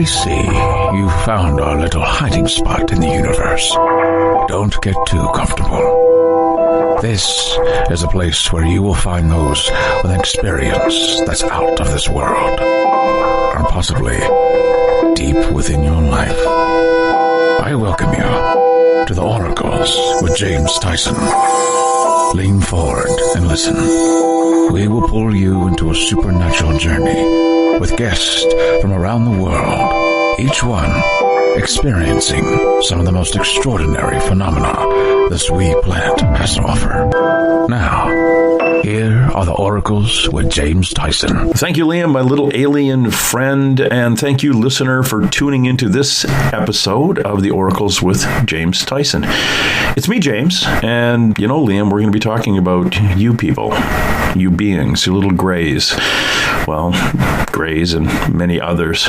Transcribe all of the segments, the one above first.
I see you found our little hiding spot in the universe. Don't get too comfortable. This is a place where you will find those with an experience that's out of this world, or possibly deep within your life. I welcome you to the Oracles with James Tyson. Lean forward and listen. We will pull you into a supernatural journey with guests from around the world, each one experiencing some of the most extraordinary phenomena this wee planet has to offer. Now, here are the Oracles with James Tyson. Thank you, Liam, my little alien friend, and thank you, listener, for tuning into this episode of the Oracles with James Tyson. It's me, James, and you know, Liam, we're going to be talking about you people, you beings, you little grays. Well, grays and many others,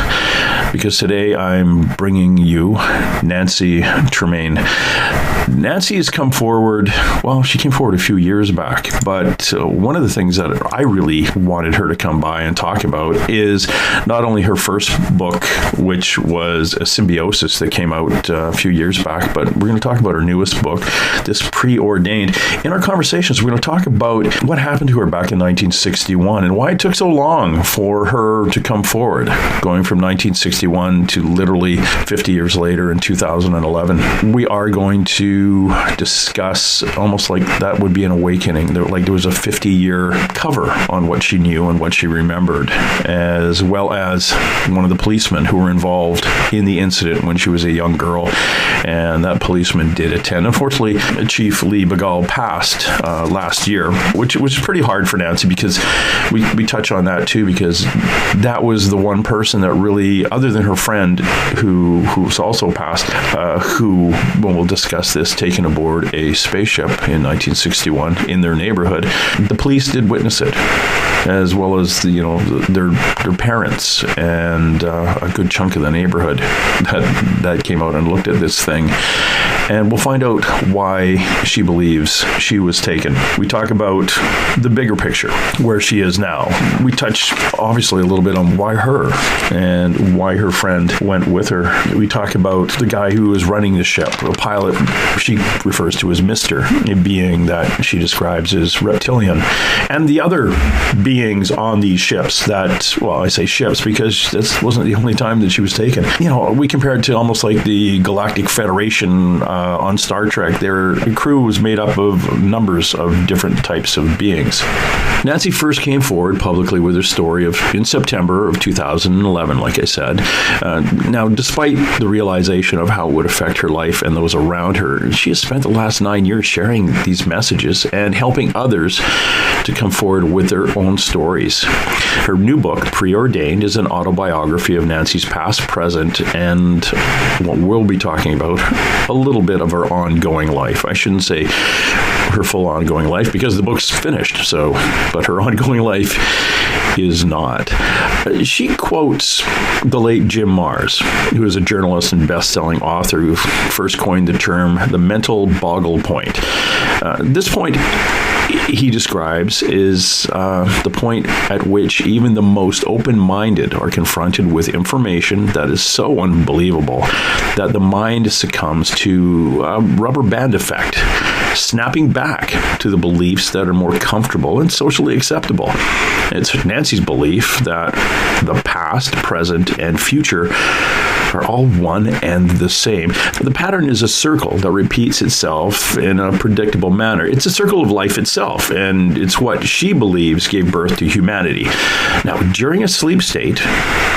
because today I'm bringing you Nancy Tremaine. Nancy has come forward, well, she came forward a few years back, but one of the things that I really wanted her to come by and talk about is not only her first book, which was a symbiosis that came out a few years back, but we're going to talk about her newest book, this Preordained. In our conversations, we're going to talk about what happened to her back in 1961 and why it took so long for her to come forward, going from 1961 to literally 50 years later in 2011. We are going to discuss almost like that would be an awakening. There was a 50-year cover on what she knew and what she remembered, as well as one of the policemen who were involved in the incident when she was a young girl, and that policeman did attend. Unfortunately, Chief Lee Bagall passed last year, which was pretty hard for Nancy, because we touch on that too, because that was the one person that really, other than her friend who's also passed, who, well, we'll discuss this, taken aboard a spaceship in 1961 in their neighborhood. The police did witness it, as well as their parents and a good chunk of the neighborhood that came out and looked at this thing. And we'll find out why she believes she was taken. We talk about the bigger picture, where she is now. We touch, obviously, a little bit on why her and why her friend went with her. We talk about the guy who was running the ship, the pilot she refers to as Mr., a being that she describes as reptilian. And the other beings on these ships that, well, I say ships because this wasn't the only time that she was taken. We compare it to almost like the Galactic Federation on Star Trek. Their crew was made up of numbers of different types of beings. Nancy first came forward publicly with her story in September of 2011, like I said. Now, despite the realization of how it would affect her life and those around her, she has spent the last 9 years sharing these messages and helping others to come forward with their own stories. Her new book, Preordained, is an autobiography of Nancy's past, present, and what we'll be talking about, a little bit of her ongoing life. I shouldn't say her full ongoing life because the book's finished, but her ongoing life is not. She quotes the late Jim Marrs, who is a journalist and best-selling author who first coined the term the Mental Boggle Point. This point, he describes, is the point at which even the most open-minded are confronted with information that is so unbelievable that the mind succumbs to a rubber band effect, snapping back to the beliefs that are more comfortable and socially acceptable. It's Nancy's belief that the past, present, and future are all one and the same. The pattern is a circle that repeats itself in a predictable manner. It's a circle of life itself, and it's what she believes gave birth to humanity. Now, during a sleep state,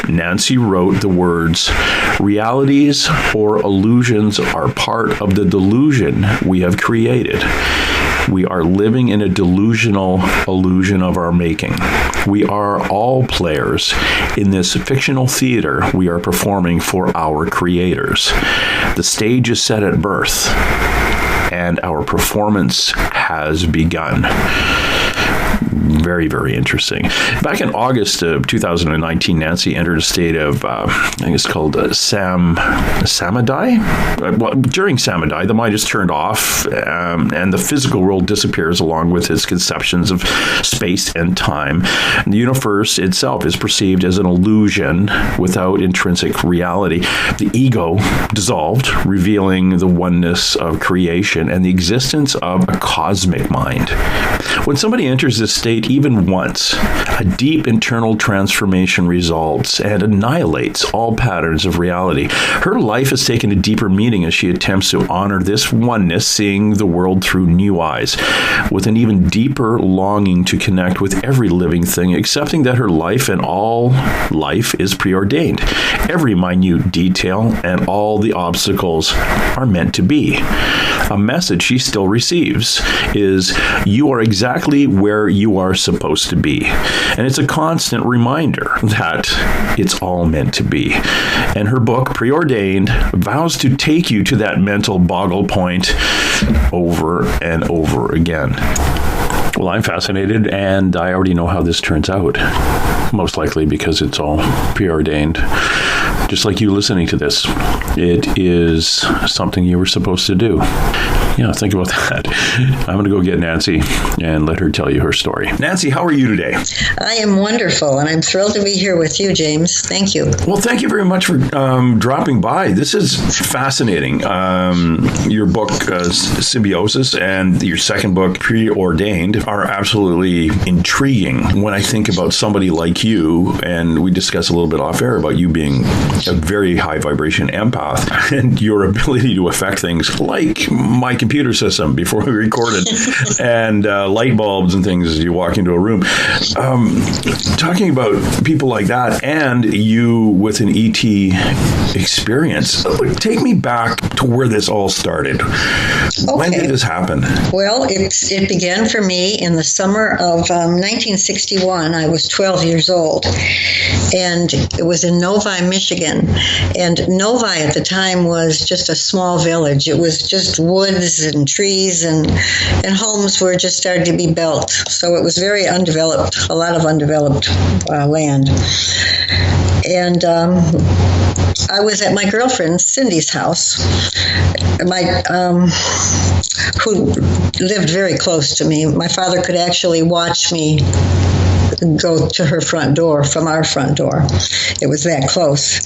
Nancy wrote the words, "Realities or illusions are part of the delusion we have created. We are living in a delusional illusion of our making. We are all players in this fictional theater we are performing for our creators. The stage is set at birth, and our performance has begun." Very, very interesting. Back in August of 2019, Nancy entered a state of, I think it's called Samadhi. During Samadhi, the mind is turned off and the physical world disappears along with its conceptions of space and time. And the universe itself is perceived as an illusion without intrinsic reality. The ego dissolved, revealing the oneness of creation and the existence of a cosmic mind. When somebody enters this state even once, a deep internal transformation results and annihilates all patterns of reality. Her life has taken a deeper meaning as she attempts to honor this oneness, seeing the world through new eyes, with an even deeper longing to connect with every living thing, accepting that her life and all life is preordained. Every minute detail and all the obstacles are meant to be. A message she still receives is, you are exactly where you are supposed to be. And it's a constant reminder that it's all meant to be. And her book, Preordained, vows to take you to that mental boggle point over and over again. Well, I'm fascinated, and I already know how this turns out. Most likely because it's all preordained. Just like you listening to this, it is something you were supposed to do. Yeah, think about that. I'm going to go get Nancy and let her tell you her story. Nancy, how are you today? I am wonderful, and I'm thrilled to be here with you, James. Thank you. Well, thank you very much for dropping by. This is fascinating. Your book, Symbiosis, and your second book, Preordained, are absolutely intriguing. When I think about somebody like you, and we discussed a little bit off air about you being a very high vibration empath, and your ability to affect things like my computer system before we recorded, and light bulbs and things as you walk into a room. Talking about people like that, and you with an ET experience, take me back to where this all started. Okay. When did this happen? Well, it began for me in the summer of 1961. I was 12 years old, and it was in Novi, Michigan. And Novi at the time was just a small village. It was just woods and trees, and homes were just starting to be built. So it was very undeveloped, a lot of undeveloped land. And I was at my girlfriend Cindy's house, who lived very close to me. My father could actually watch me go to her front door from our front door. It was that close.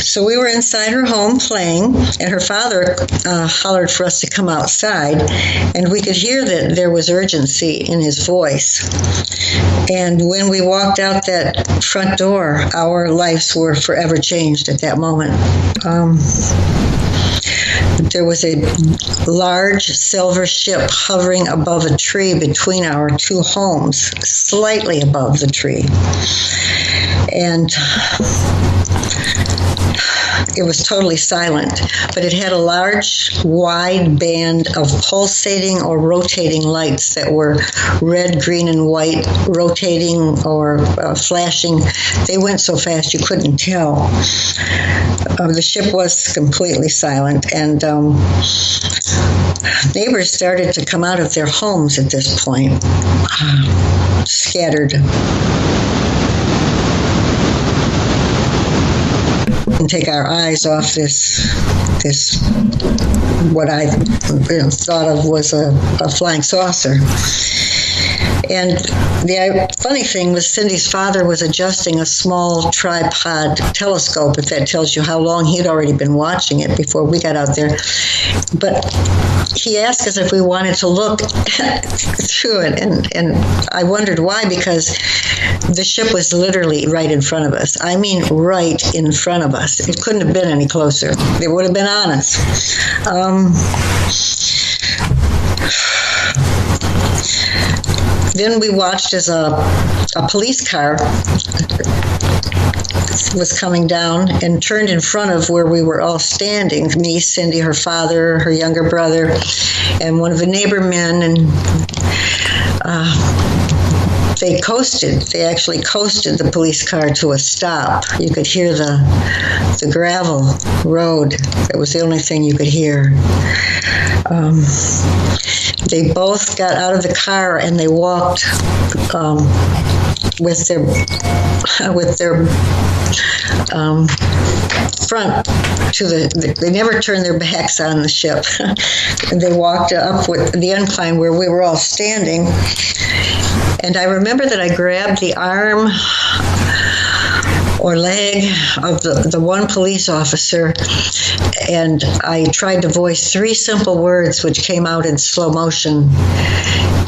So we were inside her home playing, and her father hollered for us to come outside, and we could hear that there was urgency in his voice. And when we walked out that front door, our lives were forever changed at that moment. There was a large silver ship hovering above a tree between our two homes, slightly above the tree. And it was totally silent, but it had a large, wide band of pulsating or rotating lights that were red, green, and white, rotating or flashing. They went so fast you couldn't tell. The ship was completely silent, and neighbors started to come out of their homes at this point, scattered. And take our eyes off this what I thought of was a flying saucer. And the funny thing was Cindy's father was adjusting a small tripod telescope, if that tells you how long he'd already been watching it before we got out there. But he asked us if we wanted to look through it, and I wondered why, because the ship was literally right in front of us. I mean, right in front of us. It couldn't have been any closer. It would have been on us. Then we watched as a police car was coming down and turned in front of where we were all standing. Me, Cindy, her father, her younger brother, and one of the neighbor men. And they coasted. They actually coasted the police car to a stop. You could hear the gravel road. That was the only thing you could hear. they both got out of the car and they walked with their front to they never turned their backs on the ship. They walked up with the incline where we were all standing. And I remember that I grabbed the arm or leg of the one police officer, and I tried to voice 3 simple words which came out in slow motion.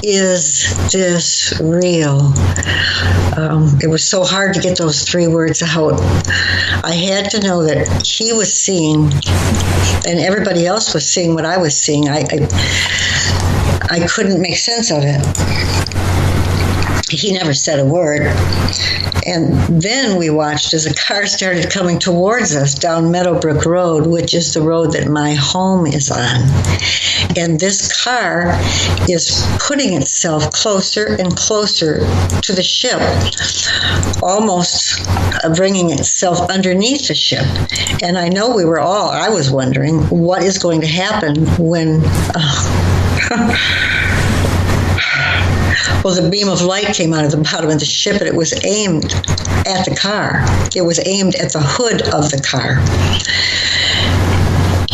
Is this real? It was so hard to get those 3 words out. I had to know that he was seeing, and everybody else was seeing what I was seeing. I couldn't make sense of it. He never said a word. And then we watched as a car started coming towards us down Meadowbrook Road, which is the road that my home is on. And this car is putting itself closer and closer to the ship, almost bringing itself underneath the ship. And I know I was wondering what is going to happen when... Well, the beam of light came out of the bottom of the ship, and it was aimed at the car. It was aimed at the hood of the car.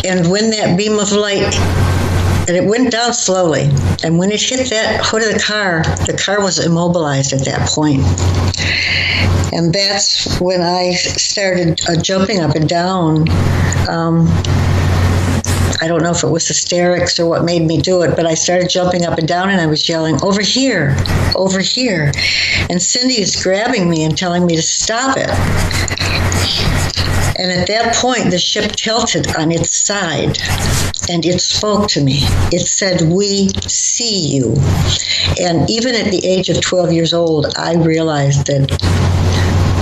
And when that beam of light, and it went down slowly, and when it hit that hood of the car was immobilized at that point. And that's when I started jumping up and down. I don't know if it was hysterics or what made me do it, but I started jumping up and down and I was yelling, over here, over here. And Cindy is grabbing me and telling me to stop it. And at that point, the ship tilted on its side and it spoke to me. It said, we see you. And even at the age of 12 years old, I realized that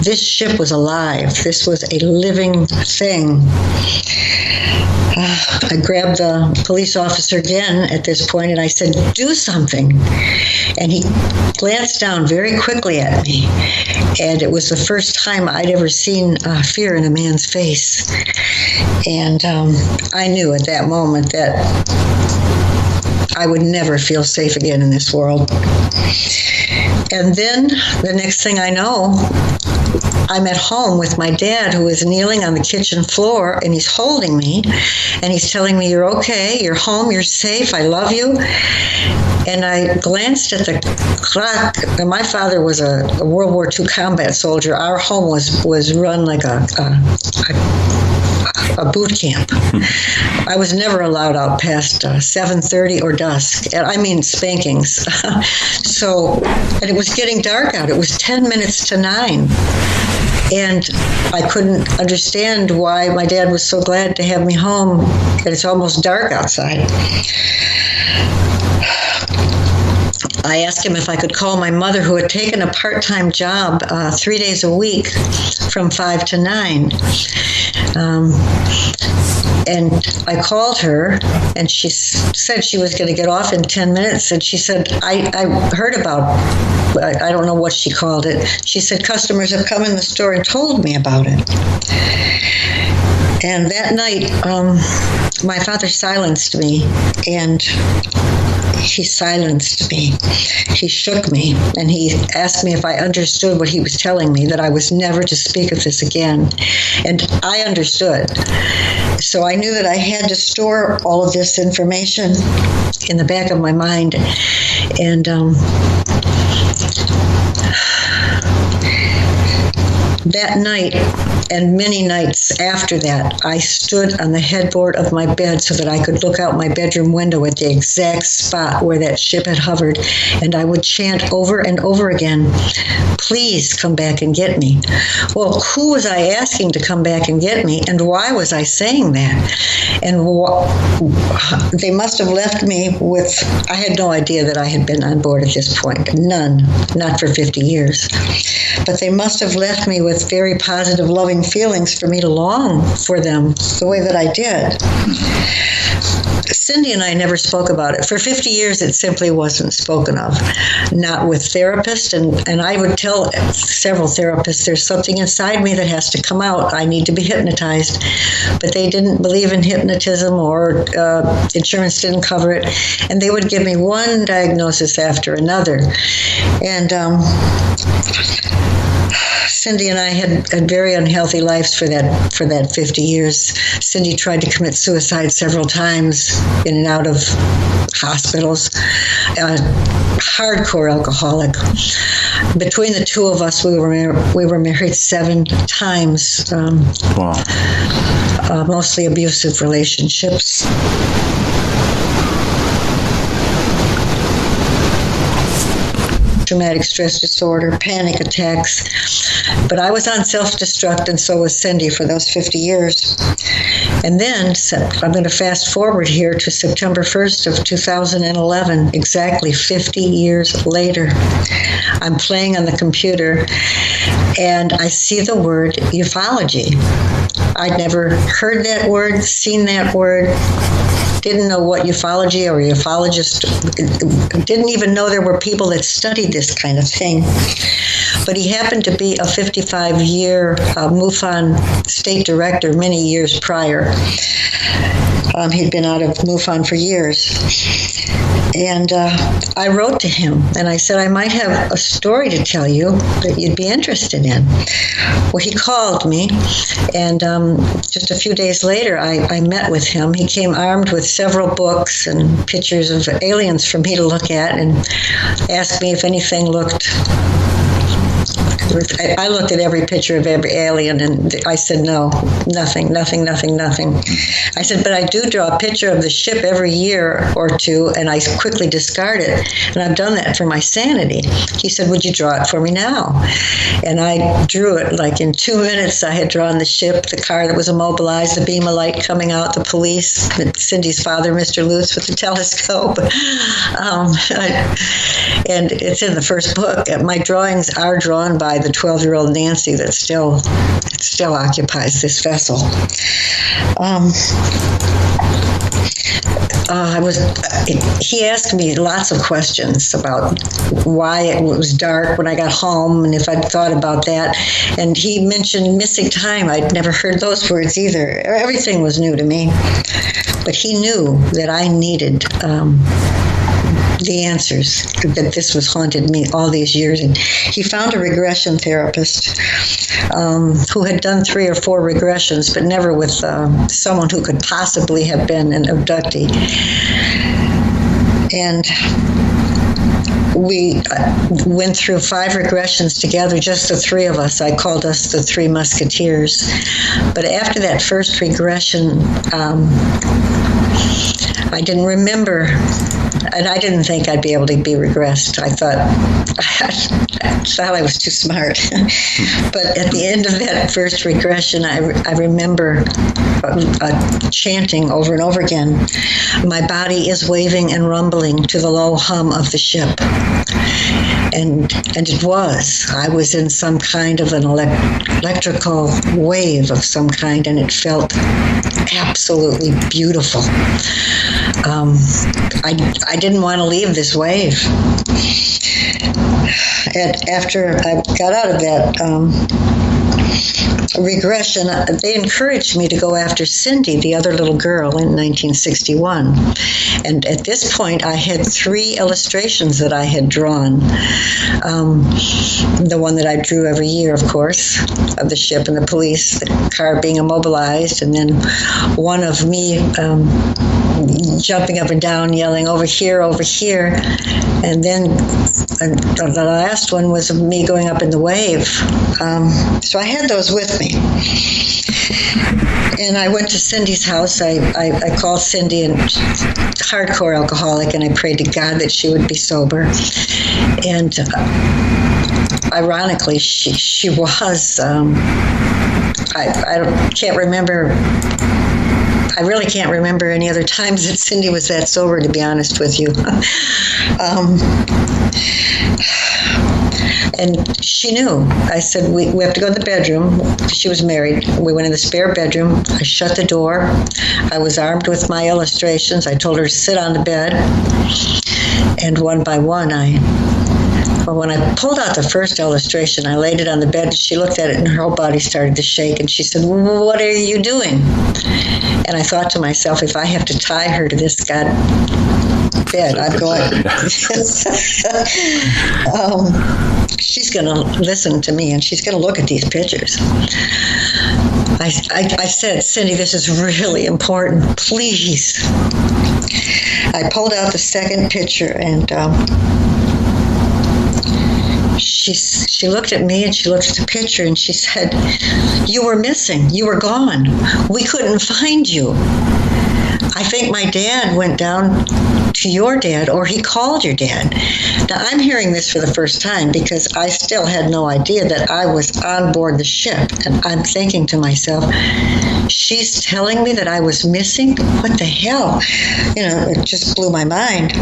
this ship was alive. This was a living thing. I grabbed the police officer again at this point and I said, do something. And he glanced down very quickly at me. And it was the first time I'd ever seen fear in a man's face. And I knew at that moment that I would never feel safe again in this world. And then the next thing I know, I'm at home with my dad, who is kneeling on the kitchen floor, and he's holding me, and he's telling me, you're okay, you're home, you're safe, I love you. And I glanced at the clock. And my father was a World War II combat soldier. Our home was run like a boot camp. I was never allowed out past 7:30 or dusk. I mean spankings. And it was getting dark out. It was 10 minutes to 9. And I couldn't understand why my dad was so glad to have me home, and it's almost dark outside. I asked him if I could call my mother, who had taken a part-time job 3 days a week from 5 to 9. And I called her, and she said she was going to get off in 10 minutes. And she said, I heard about, I don't know what she called it. She said, customers have come in the store and told me about it. And that night, my father silenced me, and he silenced me. He shook me, and he asked me if I understood what he was telling me, that I was never to speak of this again. And I understood. So I knew that I had to store all of this information in the back of my mind. And that night, and many nights after that, I stood on the headboard of my bed so that I could look out my bedroom window at the exact spot where that ship had hovered, and I would chant over and over again, please come back and get me. Well, who was I asking to come back and get me, and why was I saying that? And they must have left me with, I had no idea that I had been on board at this point. None, not for 50 years. But they must have left me with very positive, loving feelings for me to long for them the way that I did. Cindy and I never spoke about it. For 50 years, it simply wasn't spoken of, not with therapists. And I would tell several therapists, there's something inside me that has to come out. I need to be hypnotized. But they didn't believe in hypnotism, or insurance didn't cover it. And they would give me one diagnosis after another. And Cindy and I had very unhealthy lives for that 50 years. Cindy tried to commit suicide several times in and out of hospitals. Hardcore alcoholic. Between the two of us, we were married 7 times. Wow. Mostly abusive relationships. Traumatic stress disorder, panic attacks. But I was on self-destruct, and so was Cindy for those 50 years. And then I'm going to fast forward here to September 1st of 2011, exactly 50 years later. I'm playing on the computer, and I see the word ufology. I'd never heard that word, seen that word. Didn't know what ufology or ufologist, didn't even know there were people that studied this kind of thing. But he happened to be a 55-year MUFON state director many years prior. He'd been out of MUFON for years. And I wrote to him, and I said, I might have a story to tell you that you'd be interested in. Well, he called me, and just a few days later, I met with him. He came armed with several books and pictures of aliens for me to look at, and asked me if anything looked... I looked at every picture of every alien, and I said, no, nothing. I said, but I do draw a picture of the ship every year or two, and I quickly discard it, and I've done that for my sanity. He said, would you draw it for me now? And I drew it, like in 2 minutes. I had drawn the ship, the car that was immobilized, the beam of light coming out, the police, Cindy's father, Mr. Lutz, with the telescope. And it's in the first book. My drawings are drawn by the 12-year-old Nancy that still occupies this vessel. He asked me lots of questions about why it was dark when I got home and if I'd thought about that. And he mentioned missing time. I'd never heard those words either. Everything was new to me. But he knew that I needed the answers, that this was haunted me all these years. And he found a regression therapist who had done 3 or 4 regressions, but never with someone who could possibly have been an abductee. And we went through 5 regressions together, just the 3 of us. I called us the 3 Musketeers. But after that first regression, I didn't remember, and I didn't think I'd be able to be regressed. I thought I was too smart. But at the end of that first regression, I remember chanting over and over again, my body is waving and rumbling to the low hum of the ship. And it was. I was in some kind of an electrical wave of some kind, and it felt absolutely beautiful. I didn't want to leave this wave. And after I got out of that regression, they encouraged me to go after Cindy, the other little girl, in 1961. And at this point, I had 3 illustrations that I had drawn. The one that I drew every year, of course, of the ship and the police, the car being immobilized, and then one of me jumping up and down, yelling, over here, and then the last one was of me going up in the wave. So I had those with me. And I went to Cindy's house. I called Cindy, and hardcore alcoholic, and I prayed to God that she would be sober. And ironically, she was. Can't remember. I really can't remember any other times that Cindy was that sober, to be honest with you. And she knew. I said, we have to go to the bedroom. She was married. We went in the spare bedroom. I shut the door. I was armed with my illustrations. I told her to sit on the bed. And one by one, when I pulled out the first illustration, I laid it on the bed, and she looked at it, and her whole body started to shake, and she said, well, what are you doing? And I thought to myself, if I have to tie her to this bed, I'm going. She's going to listen to me, and she's going to look at these pictures. I said, Cindy, this is really important. Please. I pulled out the second picture, and she looked at me, and she looked at the picture, and she said, you were missing. You were gone. We couldn't find you. I think my dad went down to your dad, or he called your dad. Now, I'm hearing this for the first time because I still had no idea that I was on board the ship. And I'm thinking to myself, she's telling me that I was missing? What the hell? You know, it just blew my mind.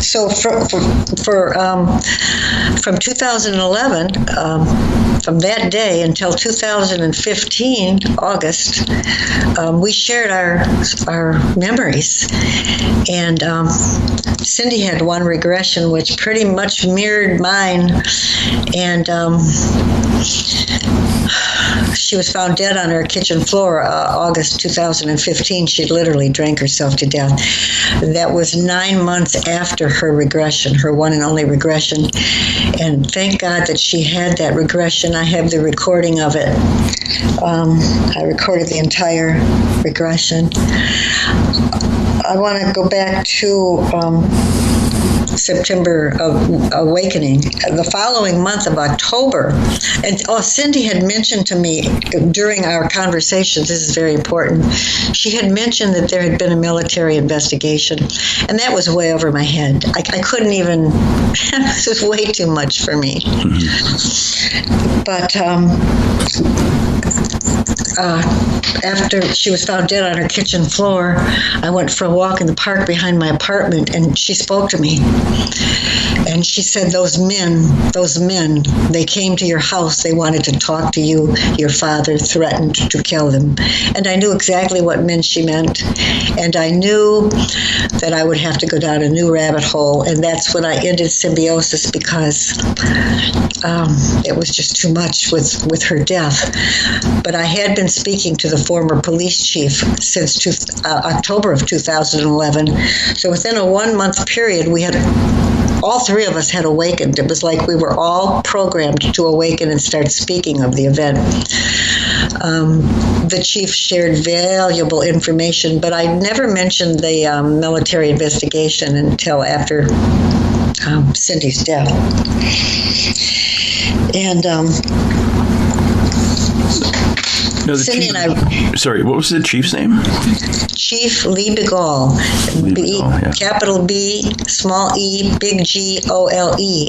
So from 2011, from that day until 2015, August, we shared our memories. And Cindy had one regression which pretty much mirrored mine. And she was found dead on her kitchen floor, August 2015. She literally drank herself to death. That was 9 months after her regression, her one and only regression. And thank God that she had that regression. I have the recording of it. I recorded the entire regression. I want to go back to September of awakening. The following month of October, and Cindy had mentioned to me during our conversations, this is very important, she had mentioned that there had been a military investigation, and that was way over my head. I couldn't even, this was way too much for me. But after she was found dead on her kitchen floor, I went for a walk in the park behind my apartment, and she spoke to me. And she said, those men, they came to your house. They wanted to talk to you. Your father threatened to kill them. And I knew exactly what men she meant. And I knew that I would have to go down a new rabbit hole. And that's when I ended symbiosis, because it was just too much with her death. But I had been speaking to the former police chief since October of 2011. So within a 1 month period, all three of us had awakened. It was like we were all programmed to awaken and start speaking of the event. The chief shared valuable information, but I never mentioned the military investigation until after Cindy's death. And Cindy chief, and I. Sorry, what was the chief's name? Chief Lee Begole. Capital B, small e, big Gole.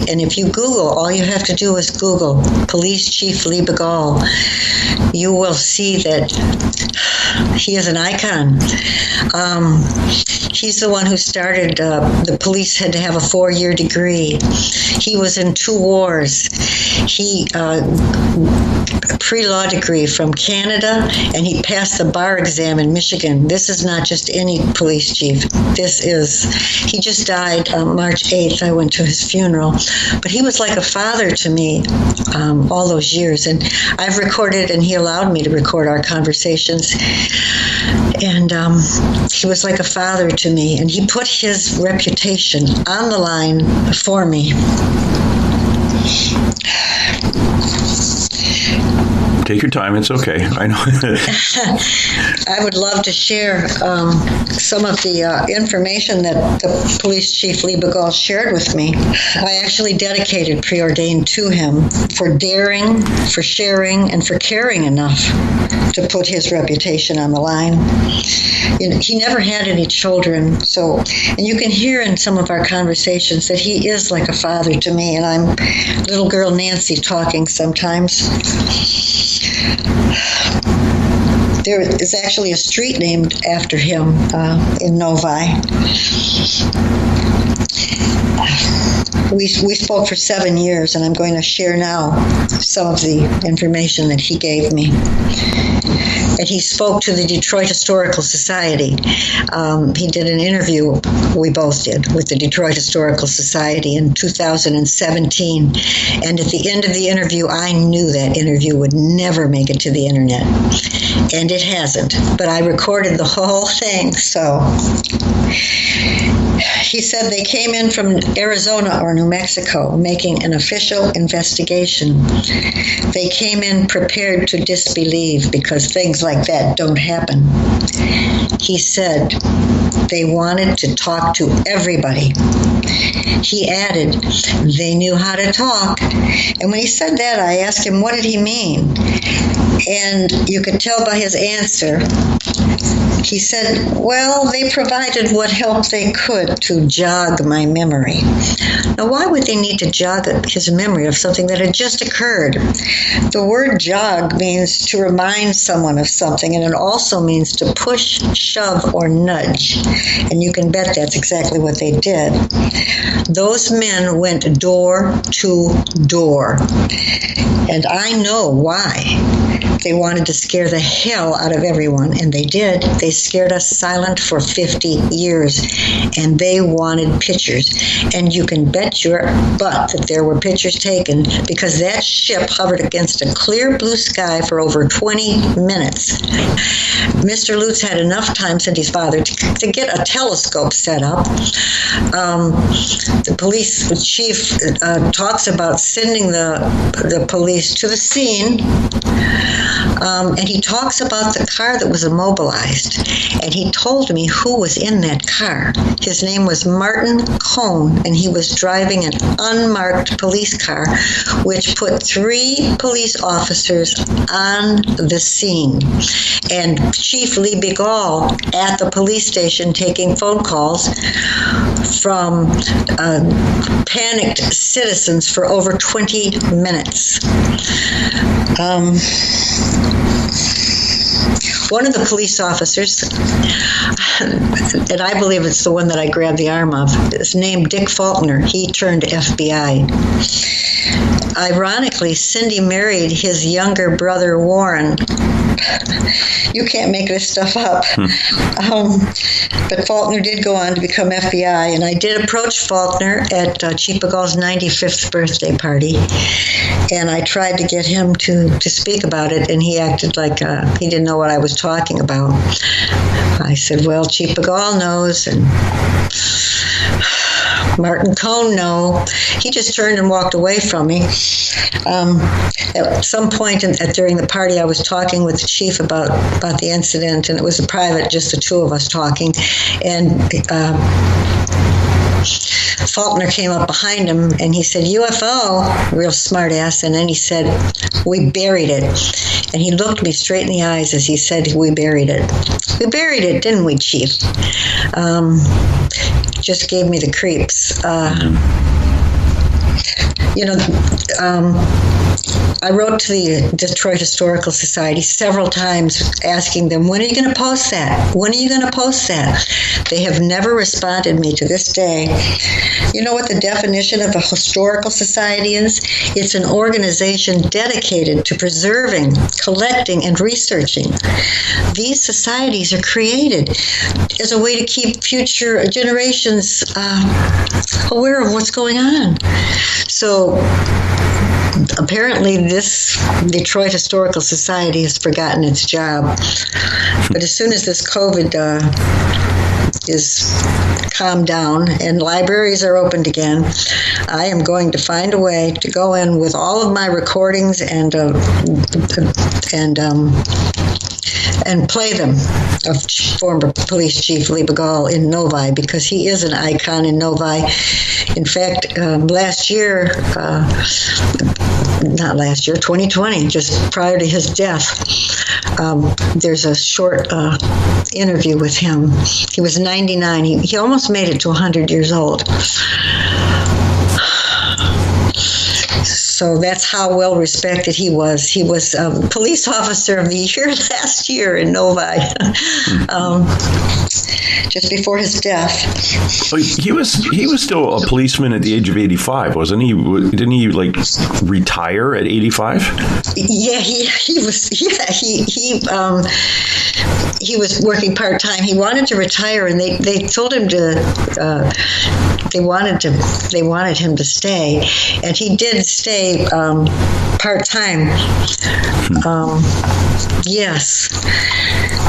And if you Google, all you have to do is Google Police Chief Lee Begole. You will see that he is an icon. He's the one who started, the police had to have a 4-year degree. He was in 2 wars. He pre-law degree from Canada, and he passed the bar exam in Michigan. This is not just any police chief. He just died March 8th. I went to his funeral. But he was like a father to me all those years. And I've recorded, and he allowed me to record our conversations. And he was like a father to me. And he put his reputation on the line for me. Take your time. It's okay. I know. I would love to share some of the information that the police chief Lee Begole shared with me. I actually dedicated Preordained to him for daring, for sharing, and for caring enough to put his reputation on the line. He never had any children, and you can hear in some of our conversations that he is like a father to me, and I'm little girl Nancy talking sometimes. There is actually a street named after him in Novi. We spoke for 7 years, and I'm going to share now some of the information that he gave me. And he spoke to the Detroit Historical Society. He did an interview, we both did, with the Detroit Historical Society in 2017. And at the end of the interview, I knew that interview would never make it to the internet. And it hasn't. But I recorded the whole thing, so... He said they came in from Arizona or New Mexico making an official investigation. They came in prepared to disbelieve because things like that don't happen. He said they wanted to talk to everybody. He added, they knew how to talk. And when he said that, I asked him, what did he mean? And you could tell by his answer, he said, well, they provided what help they could to jog my memory. Now, why would they need to jog his memory of something that had just occurred? The word jog means to remind someone of something, and it also means to push, shove, or nudge. And you can bet that's exactly what they did. Those men went door to door. And I know why. They wanted to scare the hell out of everyone, and they did. They scared us silent for 50 years, and they wanted pictures. And you can bet your butt that there were pictures taken because that ship hovered against a clear blue sky for over 20 minutes. Mr. Lutz had enough time, said his father, to get a telescope set up. The police chief talks about sending the police to the scene. And he talks about the car that was immobilized. And he told me who was in that car. His name was Martin Cohn, and he was driving an unmarked police car, which put 3 police officers on the scene. And Chief Lee Bigall at the police station taking phone calls from panicked citizens for over 20 minutes. One of the police officers, and I believe it's the one that I grabbed the arm of, is named Dick Faulkner. He turned FBI. Ironically, Cindy married his younger brother, Warren. You can't make this stuff up. But Faulkner did go on to become FBI, and I did approach Faulkner at Chief Bigall's 95th birthday party, and I tried to get him to speak about it, and he acted like he didn't know what I was talking about. I said, well, Chief Bigall knows, and Martin Cohn, no. He just turned and walked away from me. At some point during the party, I was talking with the chief about the incident, and it was a private, just the two of us talking. And Faulkner came up behind him, and he said, UFO, real smart ass, and then he said, we buried it. And he looked me straight in the eyes as he said, we buried it. We buried it, didn't we, Chief? Just gave me the creeps. I wrote to the Detroit Historical Society several times asking them, when are you going to post that? When are you going to post that? They have never responded me to this day. You know what the definition of a historical society is? It's an organization dedicated to preserving, collecting, and researching. These societies are created as a way to keep future generations aware of what's going on. So apparently this Detroit Historical Society has forgotten its job. But as soon as this COVID is calmed down and libraries are opened again, I am going to find a way to go in with all of my recordings and play them of former police chief Lee Bigall in Novi, because he is an icon in Novi. In fact, last year, 2020, just prior to his death, there's a short interview with him. He was 99. He almost made it to 100 years old. So that's how well respected he was. He was police officer of the year last year in Novi, just before his death. So he was still a policeman at the age of 85, wasn't he? Didn't he like retire at 85? Yeah, he was. Yeah, he was working part-time. He wanted to retire, and they told him to. They wanted him to stay, and he did stay part-time. Yes.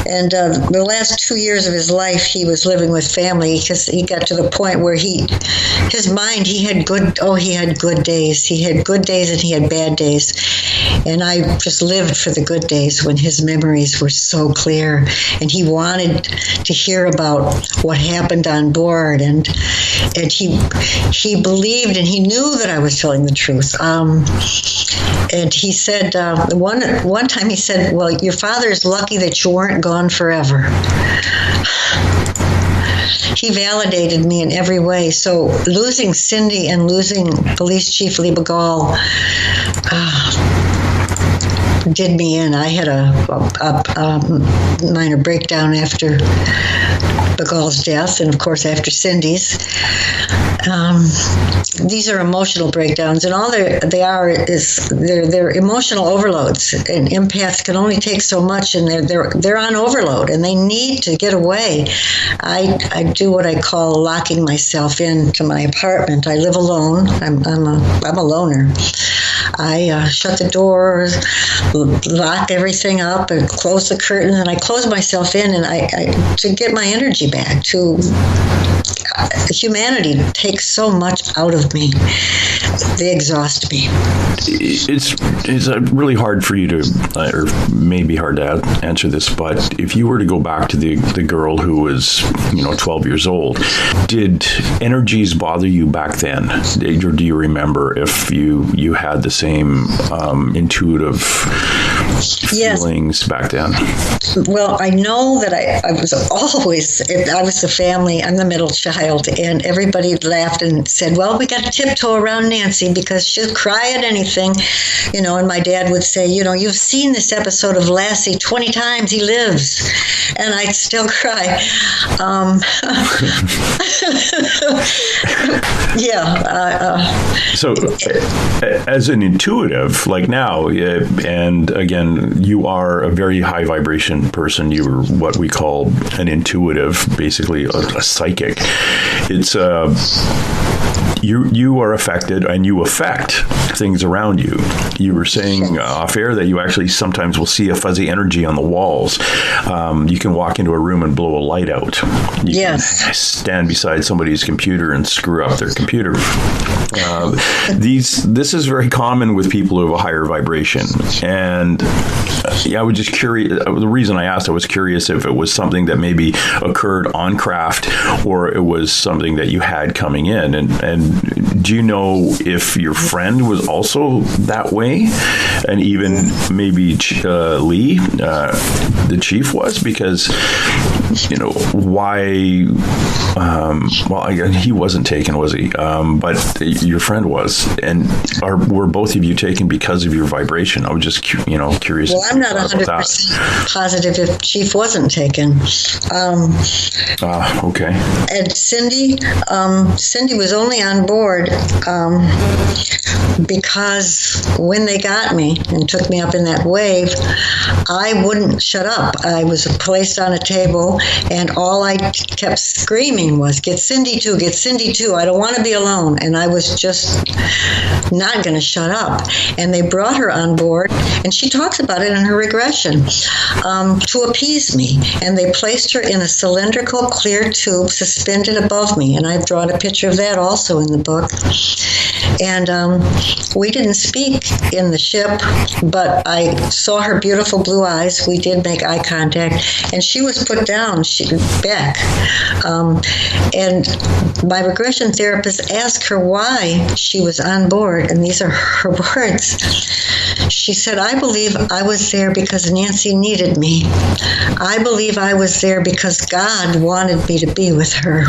And the last 2 years of his life, he was living with family because he got to the point where he had good days. He had good days and he had bad days. And I just lived for the good days when his memories were so clear. And he wanted to hear about what happened on board. And he believed and he knew that I was telling the truth. And he said, one time he said, well, your father's lucky that you weren't gone forever. He validated me in every way. So losing Cindy and losing Police Chief Lee Boggle did me in. I had a minor breakdown after Boggle's death, and of course after Cindy's. These are emotional breakdowns, and all they are is they're emotional overloads. And empaths can only take so much, and they're on overload, and they need to get away. I do what I call locking myself into my apartment. I live alone. I'm a loner. I shut the doors, lock everything up, and close the curtains, and I close myself in, and I to get my energy back. To humanity takes so much out of me; they exhaust me. It's really hard for you to, or maybe hard to answer this, but if you were to go back to the girl who was 12 years old, did energies bother you back then, or do you remember if you had the same intuitive feelings back then? Well, I know that I was the family. I'm the middle child, and everybody laughed and said, well, we got to tiptoe around Nancy because she'll cry at anything, and my dad would say, you've seen this episode of Lassie 20 times, he lives, and I'd still cry. So as an intuitive, like now, and again, you are a very high vibration person. You're what we call an intuitive, basically a psychic. It's you are affected and you affect things around you. You were saying off air that you actually sometimes will see a fuzzy energy on the walls. You can walk into a room and blow a light out. You can stand beside somebody's computer and screw up their computer. This is very common with people who have a higher vibration. And I was just curious. The reason I asked, I was curious if it was something that maybe occurred on craft or it was something that you had coming in. And do you know if your friend was also that way? And even maybe Lee, the chief, was? Because, why? He wasn't taken, was he? But your friend was. And were both of you taken because of your vibration? I was just, curious. Well, I'm not 100% positive if Chief wasn't taken. Okay. And Cindy was only on board because when they got me and took me up in that wave, I wouldn't shut up. I was placed on a table, and all I kept screaming was, get Cindy too, get Cindy too. I don't want to be alone. And I was just not going to shut up. And they brought her on board, and she talks about it in her regression, to appease me. And they placed her in a cylindrical clear tube suspended above me. And I've drawn a picture of that also in the book. And we didn't speak in the ship, but I saw her beautiful blue eyes. We did make eye contact, and she was put down back. And my regression therapist asked her why she was on board, and these are her words. She said, I believe I was there because Nancy needed me. I believe I was there because God wanted me to be with her.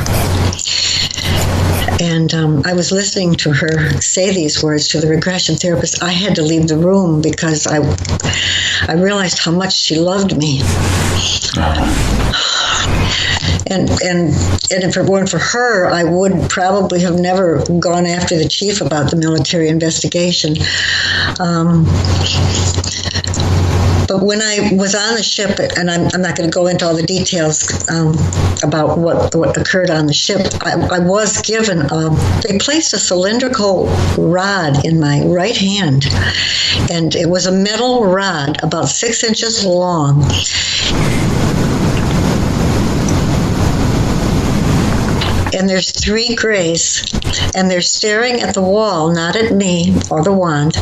And I was listening to her say these words to the regression therapist. I had to leave the room because I realized how much she loved me. And if it weren't for her, I would probably have never gone after the chief about the military investigation. But when I was on the ship, and I'm not going to go into all the details about what occurred on the ship, I was given, they placed a cylindrical rod in my right hand, and it was a metal rod about 6 inches long. And there's 3 grays, and they're staring at the wall, not at me or the wand.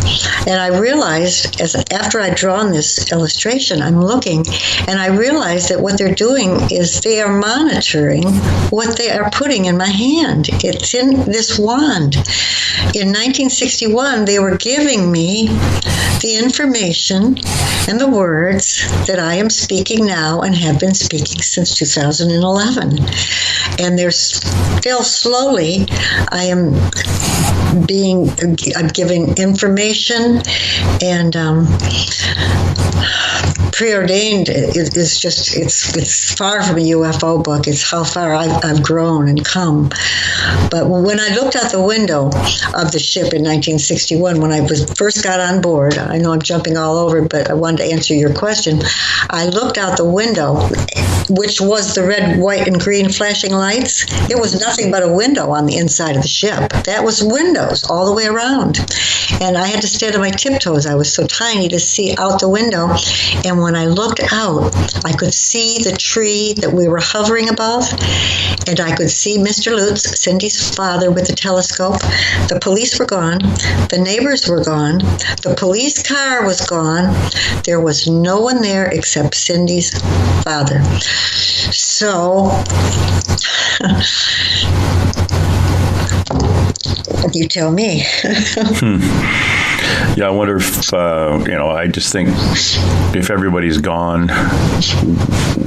And I realized, after I'd drawn this illustration, I'm looking, and I realized that what they're doing is they are monitoring what they are putting in my hand. It's in this wand. In 1961, they were giving me the information and the words that I am speaking now and have been speaking since 2011. And they're still slowly, I'm giving information, and Preordained is just, it's far from a UFO book. It's how far I've grown and come. But when I looked out the window of the ship in 1961, when I first got on board, I know I'm jumping all over, but I wanted to answer your question. I looked out the window, which was the red, white, and green flashing lights. It was nothing but a window on the inside of the ship. That was windows all the way around. And I had to stand on my tiptoes. I was so tiny to see out the window. And when I looked out, I could see the tree that we were hovering above, and I could see Mr. Lutz, Cindy's father, with the telescope. The police were gone. The neighbors were gone. The police car was gone. There was no one there except Cindy's father. So, you tell me. Yeah, I wonder if, I just think if everybody's gone,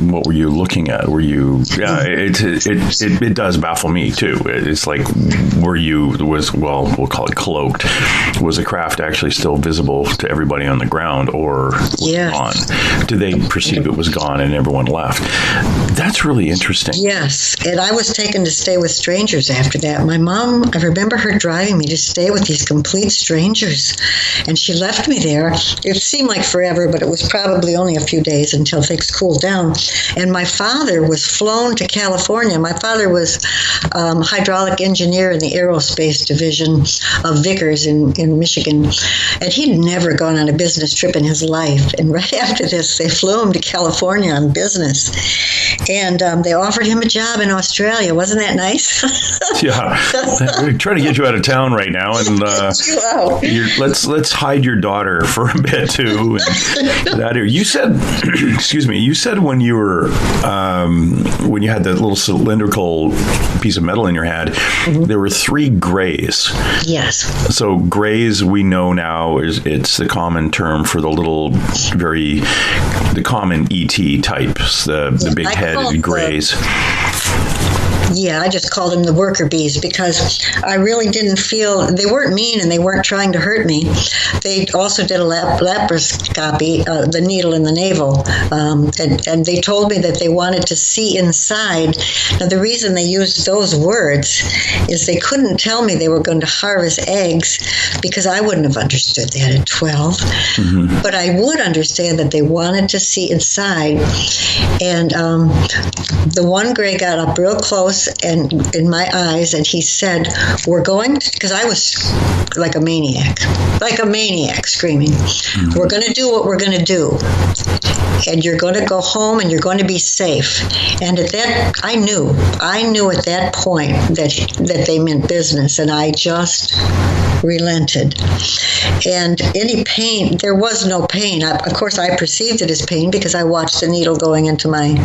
what were you looking at? Were you, it does baffle me too. It's like, we'll call it cloaked. Was the craft actually still visible to everybody on the ground, or was it gone? Did they perceive it was gone and everyone left? That's really interesting. Yes, and I was taken to stay with strangers after that. My mom, I remember her driving me to stay with these complete strangers. And she left me there. It seemed like forever, but it was probably only a few days until things cooled down. And my father was flown to California. My father was hydraulic engineer in the aerospace division of Vickers in Michigan. And he'd never gone on a business trip in his life. And right after this, they flew him to California on business. And they offered him a job in Australia. Wasn't that nice? Yeah. We're trying to get you out of town right now. And let's hide your daughter for a bit too. You said, excuse me, you said when you were when you had that little cylindrical piece of metal in your hand, there were 3 grays. Yes. So grays, we know now, it's the common term for the common ET types, the big headed grays. Yeah, I just called them the worker bees because I really didn't feel, they weren't mean and they weren't trying to hurt me. They also did a laparoscopy, the needle in the navel, and they told me that they wanted to see inside. Now, the reason they used those words is they couldn't tell me they were going to harvest eggs because I wouldn't have understood that at 12. Mm-hmm. But I would understand that they wanted to see inside. And the one gray got up real close and in my eyes, and he said, we're going to, because I was like a maniac screaming, we're going to do what we're going to do, and you're going to go home and you're going to be safe. And at that, I knew at that point that they meant business, and I just relented. And any pain, there was no pain. Of course, I perceived it as pain because I watched the needle going into my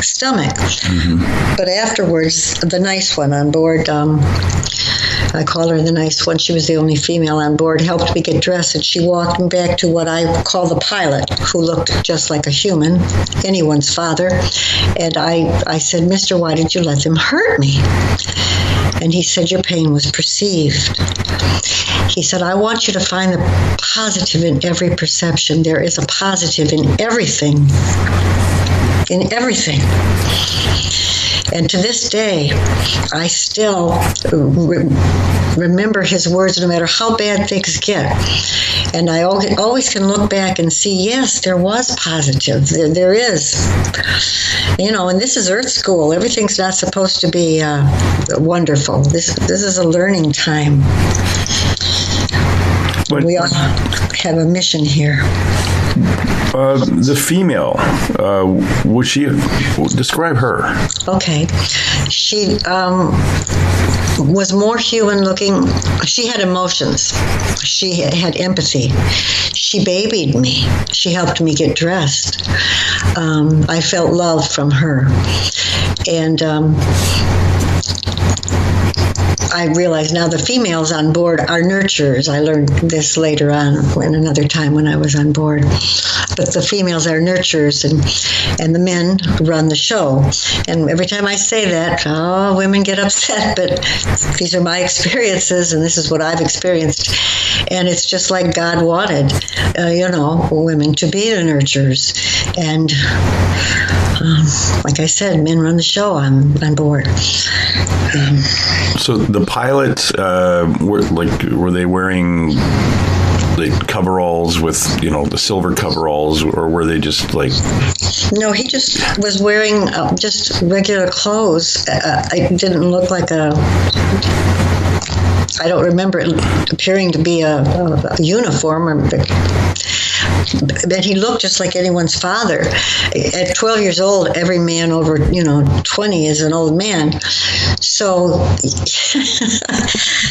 stomach. Mm-hmm. But afterwards, the nice one on board, I call her the nice one, she was the only female on board, helped me get dressed, and she walked me back to what I call the pilot, who looked just like a human, anyone's father. And I said, Mister, why did you let them hurt me? And he said, your pain was perceived. He said, I want you to find the positive in every perception. There is a positive in everything. In everything. And to this day, I still remember his words no matter how bad things get. And I always can look back and see, yes, there was positive. There is. And this is Earth School. Everything's not supposed to be wonderful. This is a learning time. We all have a mission here. The female, would she describe her? Okay. She was more human looking. She had emotions. She had empathy. She babied me. She helped me get dressed. I felt love from her. And I realize now the females on board are nurturers. I learned this later on in another time when I was on board. But the females are nurturers and the men run the show. And every time I say that, women get upset, but these are my experiences and this is what I've experienced. And it's just like God wanted, women to be the nurturers. And like I said, men run the show on board. So the pilots were they wearing the coveralls with the silver coveralls, or were they just like? No, he just was wearing just regular clothes. I didn't look like I don't remember it appearing to be a uniform, but he looked just like anyone's father. At 12 years old, every man over 20 is an old man. So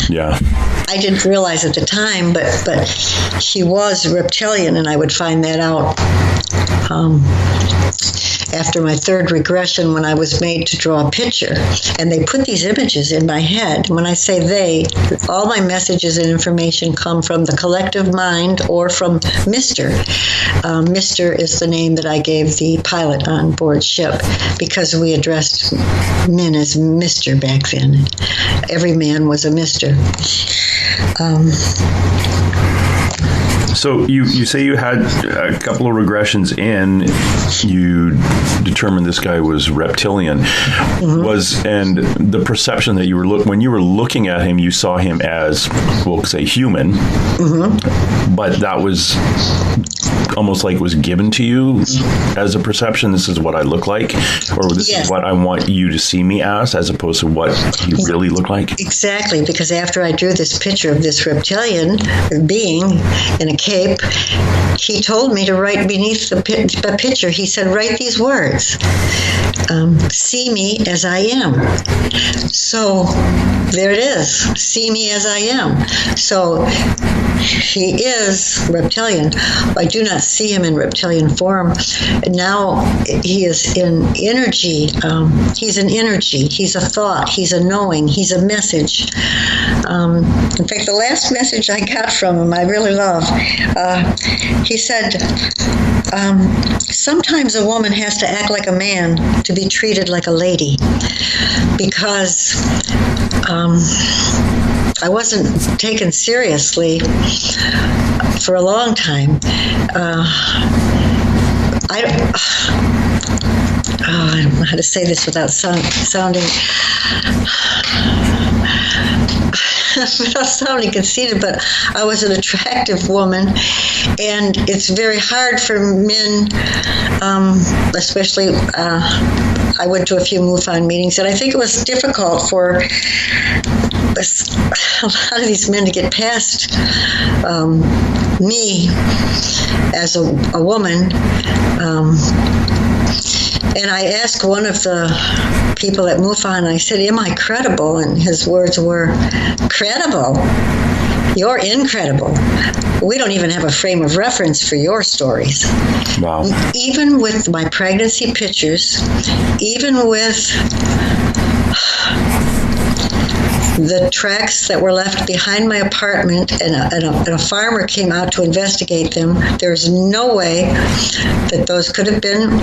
yeah, I didn't realize at the time, but he was reptilian, and I would find that out after my third regression, when I was made to draw a picture. And they put these images in my head. When I say they, all my messages and information come from the collective mind or from Mr. Mr. is the name that I gave the pilot on board ship, because we addressed men as Mr. back then. Every man was a Mr. So you say you had a couple of regressions in, you determined this guy was reptilian. Mm-hmm. And the perception that you were when you were looking at him, you saw him as, we'll say, human. Mm-hmm. But that was almost like it was given to you as a perception. This is what I look like, or this is what I want you to see me as opposed to what you really look like. Exactly, because after I drew this picture of this reptilian being in a cape, he told me to write beneath the picture. He said, write these words, see me as I am. So there it is, see me as I am. So he is reptilian. I do not see him in reptilian form. Now he is in energy. He's an energy. He's a thought. He's a knowing. He's a message. In fact, the last message I got from him, I really love. He said, sometimes a woman has to act like a man to be treated like a lady, because I wasn't taken seriously for a long time. I don't know how to say this without sounding conceited, but I was an attractive woman, and it's very hard for men, especially, I went to a few MUFON meetings, and I think it was difficult for a lot of these men to get past me as a woman. And I asked one of the people at MUFON, I said, am I credible? And his words were, credible? You're incredible. We don't even have a frame of reference for your stories. Wow. Even with my pregnancy pictures, even with the tracks that were left behind my apartment, and a farmer came out to investigate them. There's no way that those could have been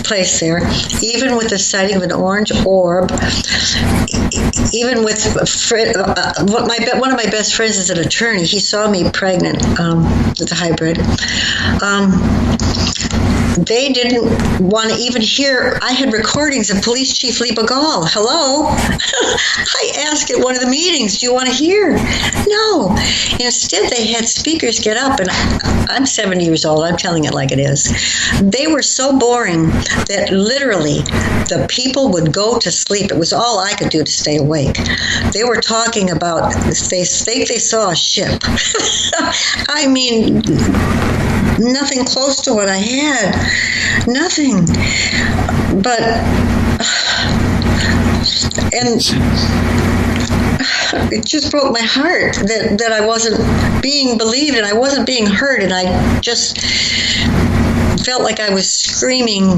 placed there. Even with the sighting of an orange orb, even with one of my best friends is an attorney. He saw me pregnant with a hybrid. They didn't want to even hear. I had recordings of Police Chief Lee Boggle. Hello? I asked at one of the meetings, do you want to hear? No. Instead, they had speakers get up, and I'm 70 years old. I'm telling it like it is. They were so boring that literally the people would go to sleep. It was all I could do to stay awake. They were talking about, they think they saw a ship. I mean, nothing close to what I had. Nothing. But, and it just broke my heart that I wasn't being believed and I wasn't being heard, and I just felt like I was screaming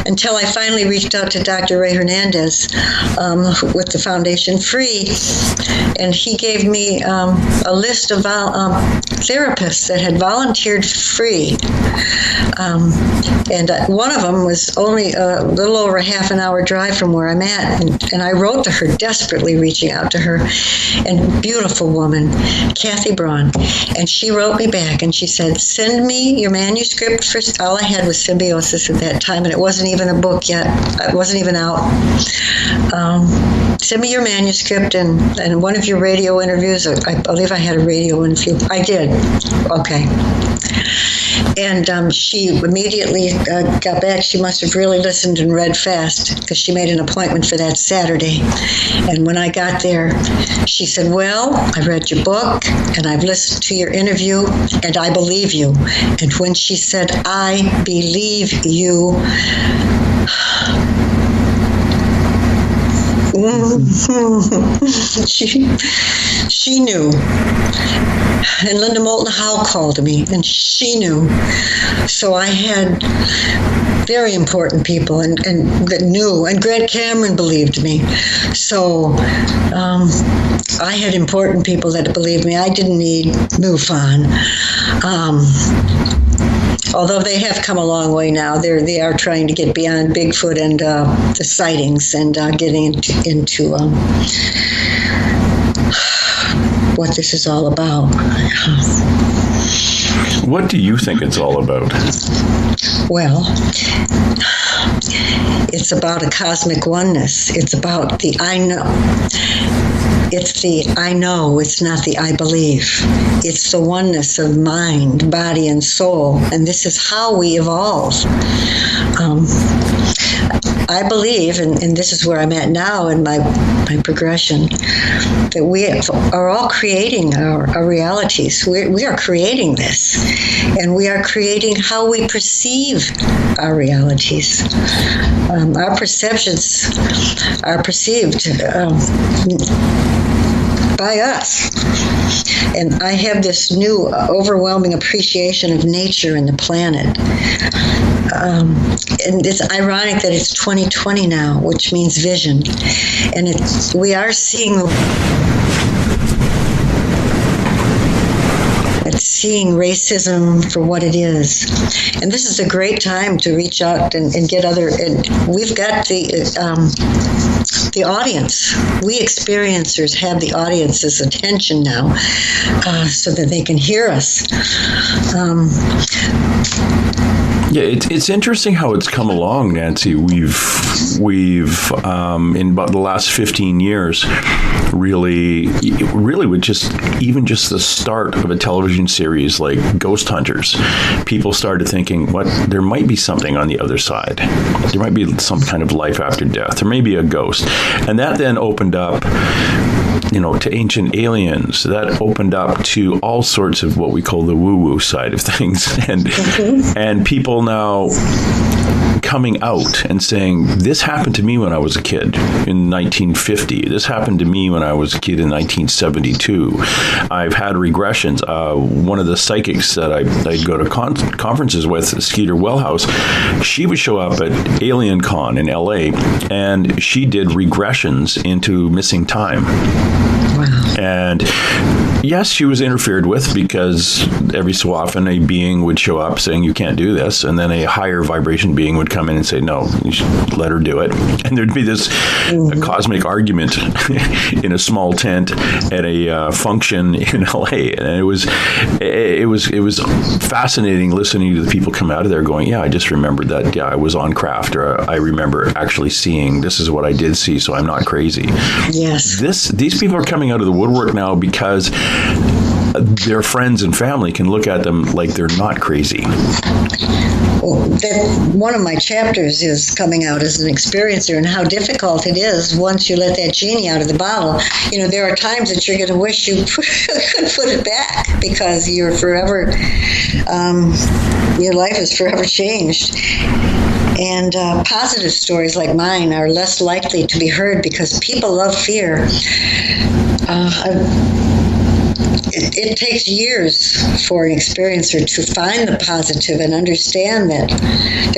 until I finally reached out to Dr. Ray Hernandez with the Foundation Free, and he gave me a list of therapists that had volunteered free. And one of them was only a little over a half an hour drive from where I'm at. And I wrote to her, desperately reaching out to her. And beautiful woman, Kathy Braun. And she wrote me back and she said, send me your manuscript. First, all I had was Symbiosis at that time, and it wasn't even a book yet. It wasn't even out. Send me your manuscript and one of your radio interviews. I believe I had a radio interview. I did. Okay. And she immediately got back. She must have really listened and read fast because she made an appointment for that Saturday. And when I got there, she said, well, I read your book and I've listened to your interview and I believe you. And when she said, I believe you, she knew. And Linda Moulton Howe called me, and she knew. So I had very important people and that knew, and Grant Cameron believed me. So I had important people that believed me. I didn't need MUFON. Although they have come a long way now, they are trying to get beyond Bigfoot and the sightings and getting into what this is all about. What do you think it's all about? Well, it's about a cosmic oneness. It's about the I know. It's the I know, it's not the I believe. It's the oneness of mind, body, and soul. And this is how we evolve. I believe, and this is where I'm at now in my progression, that we are all creating our realities. We are creating this. And we are creating how we perceive our realities. Our perceptions are perceived by us. And I have this new overwhelming appreciation of nature and the planet. And it's ironic that it's 2020 now, which means vision. And we are seeing racism for what it is. And this is a great time to reach out and get other, and we've got the audience. We experiencers have the audience's attention now so that they can hear us. Yeah, it's interesting how it's come along, Nancy. We've in about the last 15 years, really with just the start of a television series like Ghost Hunters, people started thinking, there might be something on the other side. There might be some kind of life after death. There may be a ghost. And that then opened up, to ancient aliens. That opened up to all sorts of what we call the woo-woo side of things. And people now coming out and saying, this happened to me when I was a kid in 1950. This happened to me when I was a kid in 1972. I've had regressions. One of the psychics that I go to conferences with, Skeeter Wellhouse, she would show up at Alien Con in LA, and she did regressions into missing time. Wow. And yes, she was interfered with because every so often a being would show up saying you can't do this, and then a higher vibration being would come come in and say, no, you should let her do it. And there'd be this cosmic argument in a small tent at a function in LA. And it was fascinating listening to the people come out of there going, yeah, I just remembered that, yeah, I was on craft, or I remember actually seeing, this is what I did see, so I'm not crazy. Yes. These people are coming out of the woodwork now because their friends and family can look at them like they're not crazy. One of my chapters is coming out as an experiencer and how difficult it is once you let that genie out of the bottle. You know, there are times that you're going to wish you could put it back because you're forever, your life is forever changed. And positive stories like mine are less likely to be heard because people love fear. It takes years for an experiencer to find the positive and understand that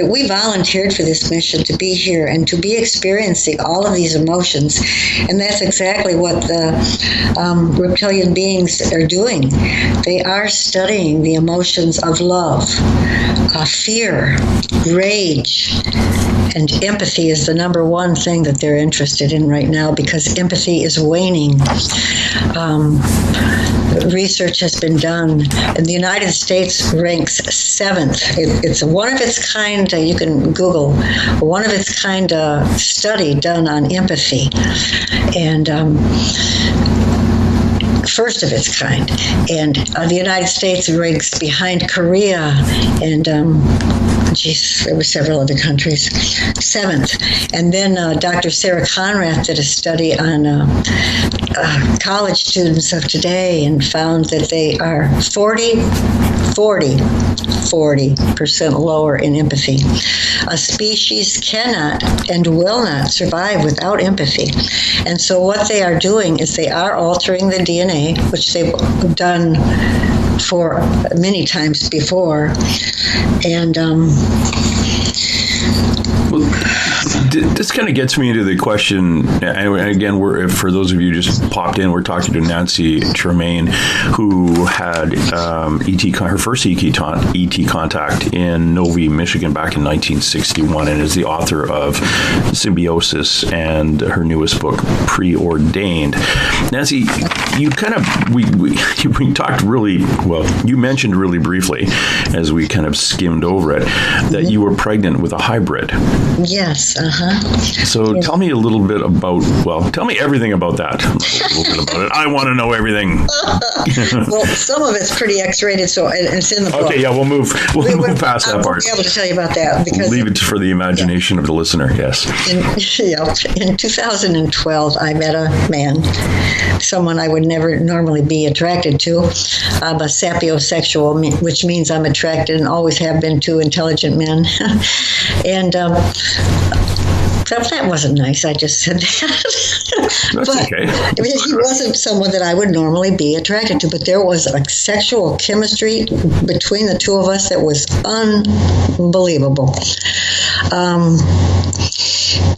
we volunteered for this mission to be here and to be experiencing all of these emotions. And that's exactly what the reptilian beings are doing. They are studying the emotions of love, fear, rage, and empathy is the number one thing that they're interested in right now because empathy is waning. Research has been done, and the United States ranks 7th. It's a one of its kind, you can Google, one of its kind study done on empathy. And first of its kind. And the United States ranks behind Korea and there were several other countries, 7th. And then Dr. Sarah Conrath did a study on college students of today and found that they are 40% lower in empathy. A species cannot and will not survive without empathy. And so what they are doing is they are altering the DNA, which they've done for many times before. And this kind of gets me into the question, and again, for those of you who just popped in, we're talking to Nancy Tremaine, who had her first ET contact in Novi, Michigan back in 1961, and is the author of Symbiosis and her newest book, Preordained. Nancy, you kind of, we talked really, well, you mentioned really briefly, as we kind of skimmed over it, that you were pregnant with a hybrid. Yes, So tell me a little bit about, tell me everything about that. A little bit about it. I want to know everything. Well, some of it's pretty X-rated, so it's in the book. Okay, yeah, we'll move past that part. I won't be able to tell you about that because leave it for the imagination of the listener. Yes. In 2012, I met a man, someone I would never normally be attracted to. I'm a sapiosexual, which means I'm attracted and always have been to intelligent men. And that wasn't nice. I just said that. That's okay. I mean, he wasn't someone that I would normally be attracted to, but there was a sexual chemistry between the two of us that was unbelievable.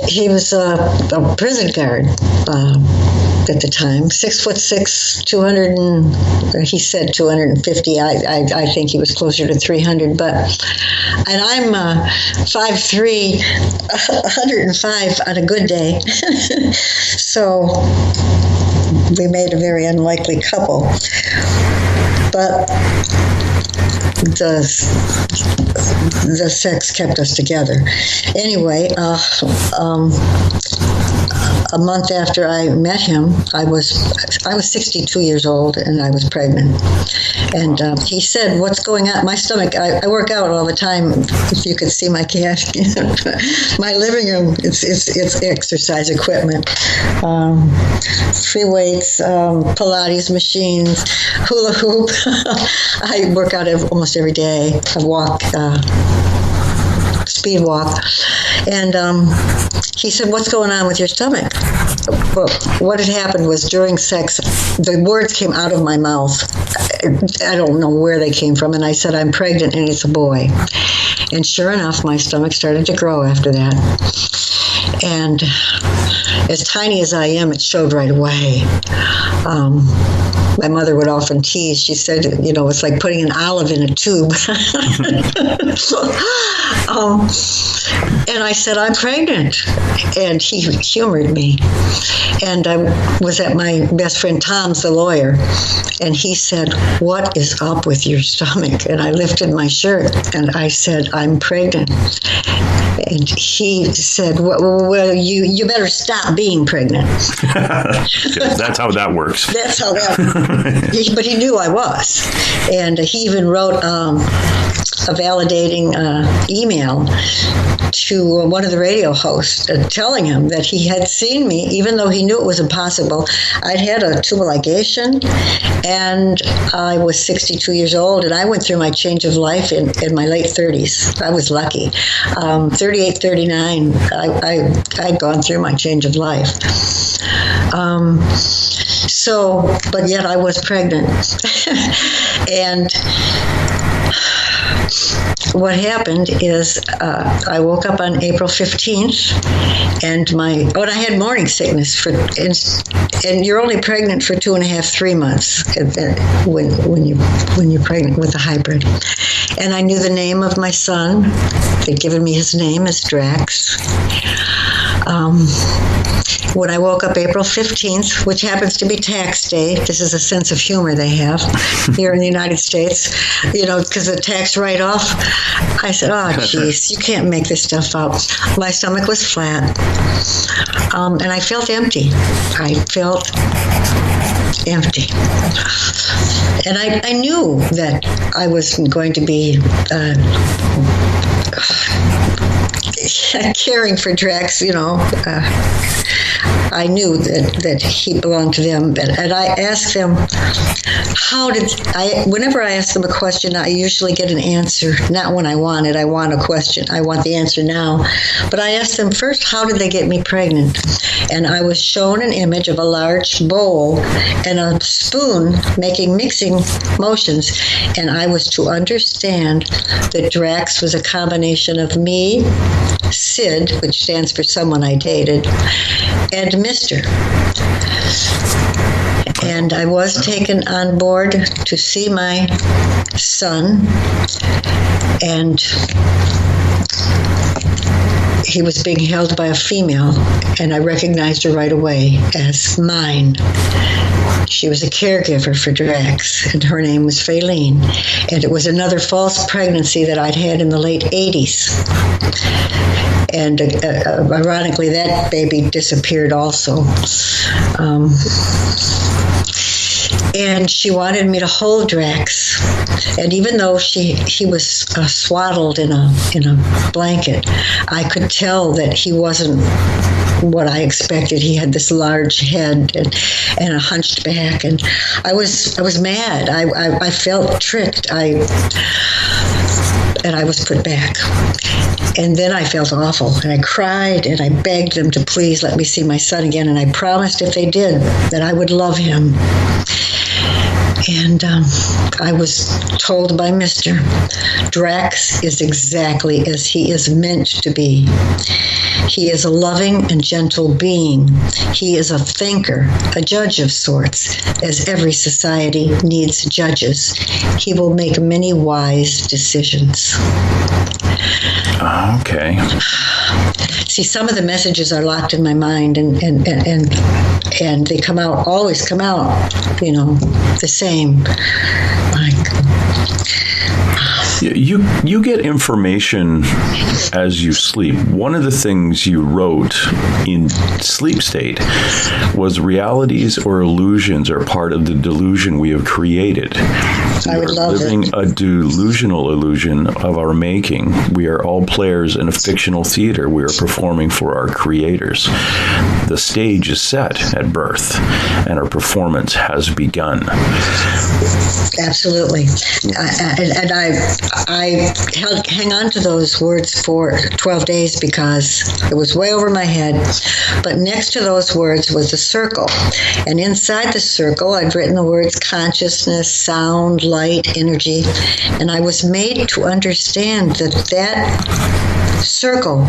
He was a prison guard at the time, 6'6", 200, he said 250. I think he was closer to 300, and I'm 5'3", 105 on a good day. So we made a very unlikely couple. But the sex kept us together. Anyway, a month after I met him, I was 62 years old and I was pregnant. And he said, "What's going on?" My stomach, I work out all the time. If you could see my cat, my living room, it's exercise equipment, free weights, Pilates machines, hula hoop. I work out almost every day. I walk, speed walk. And he said, "What's going on with your stomach?" Well, what had happened was during sex, the words came out of my mouth. I don't know where they came from. And I said, "I'm pregnant and it's a boy." And sure enough, my stomach started to grow after that. And as tiny as I am, it showed right away. My mother would often tease. She said, it's like putting an olive in a tube. And I said, I'm pregnant. And he humored me. And I was at my best friend Tom's, the lawyer, and he said, what is up with your stomach? And I lifted my shirt and I said, I'm pregnant. And he said, well, you better stop being pregnant. That's how that works. That's how that works. But he knew I was. And he even wrote a validating email to one of the radio hosts telling him that he had seen me, even though he knew it was impossible. I'd had a tubal ligation, and I was 62 years old, and I went through my change of life in my late 30s. I was lucky. 38, 39, I'd gone through my change of life. But yet I was pregnant. And what happened is I woke up on April 15th, and I had morning sickness and you're only pregnant for 2.5, 3 months when you're pregnant with a hybrid. And I knew the name of my son. They'd given me his name as Drax. When I woke up April 15th, which happens to be tax day, this is a sense of humor they have here in the United States, because the tax write-off, I said, oh, geez, you can't make this stuff up. My stomach was flat, and I felt empty. And I knew that I wasn't going to be caring for Drax, I knew that he belonged to them. And I asked them, whenever I ask them a question, I usually get an answer, not when I want it. I want a question. I want the answer now. But I asked them first, how did they get me pregnant? And I was shown an image of a large bowl and a spoon making mixing motions. And I was to understand that Drax was a combination of me, Sid, which stands for someone I dated, and Mr. And I was taken on board to see my son, and he was being held by a female, and I recognized her right away as mine. She was a caregiver for Drax, and her name was Faylene. And it was another false pregnancy that I'd had in the late 80s. And ironically, that baby disappeared also. And she wanted me to hold Drax. And even though he was swaddled in a blanket, I could tell that he wasn't what I expected. He had this large head and a hunched back, and I was mad. I felt tricked. And I was put back. And then I felt awful, and I cried, and I begged them to please let me see my son again, and I promised if they did that I would love him. And I was told by Mr. Drax is exactly as he is meant to be. He is a loving and gentle being. He is a thinker, a judge of sorts, as every society needs judges. He will make many wise decisions. Okay. See, some of the messages are locked in my mind, and they always come out, the same. You get information as you sleep. One of the things you wrote in sleep state was realities or illusions are part of the delusion we have created. I would love living a delusional illusion of our making. We are all players in a fictional theater. We are performing for our creators. The stage is set at birth, and our performance has begun. Absolutely. And I hang on to those words for 12 days because it was way over my head. But next to those words was a circle. And inside the circle, I'd written the words consciousness, sound, light, energy. And I was made to understand that circle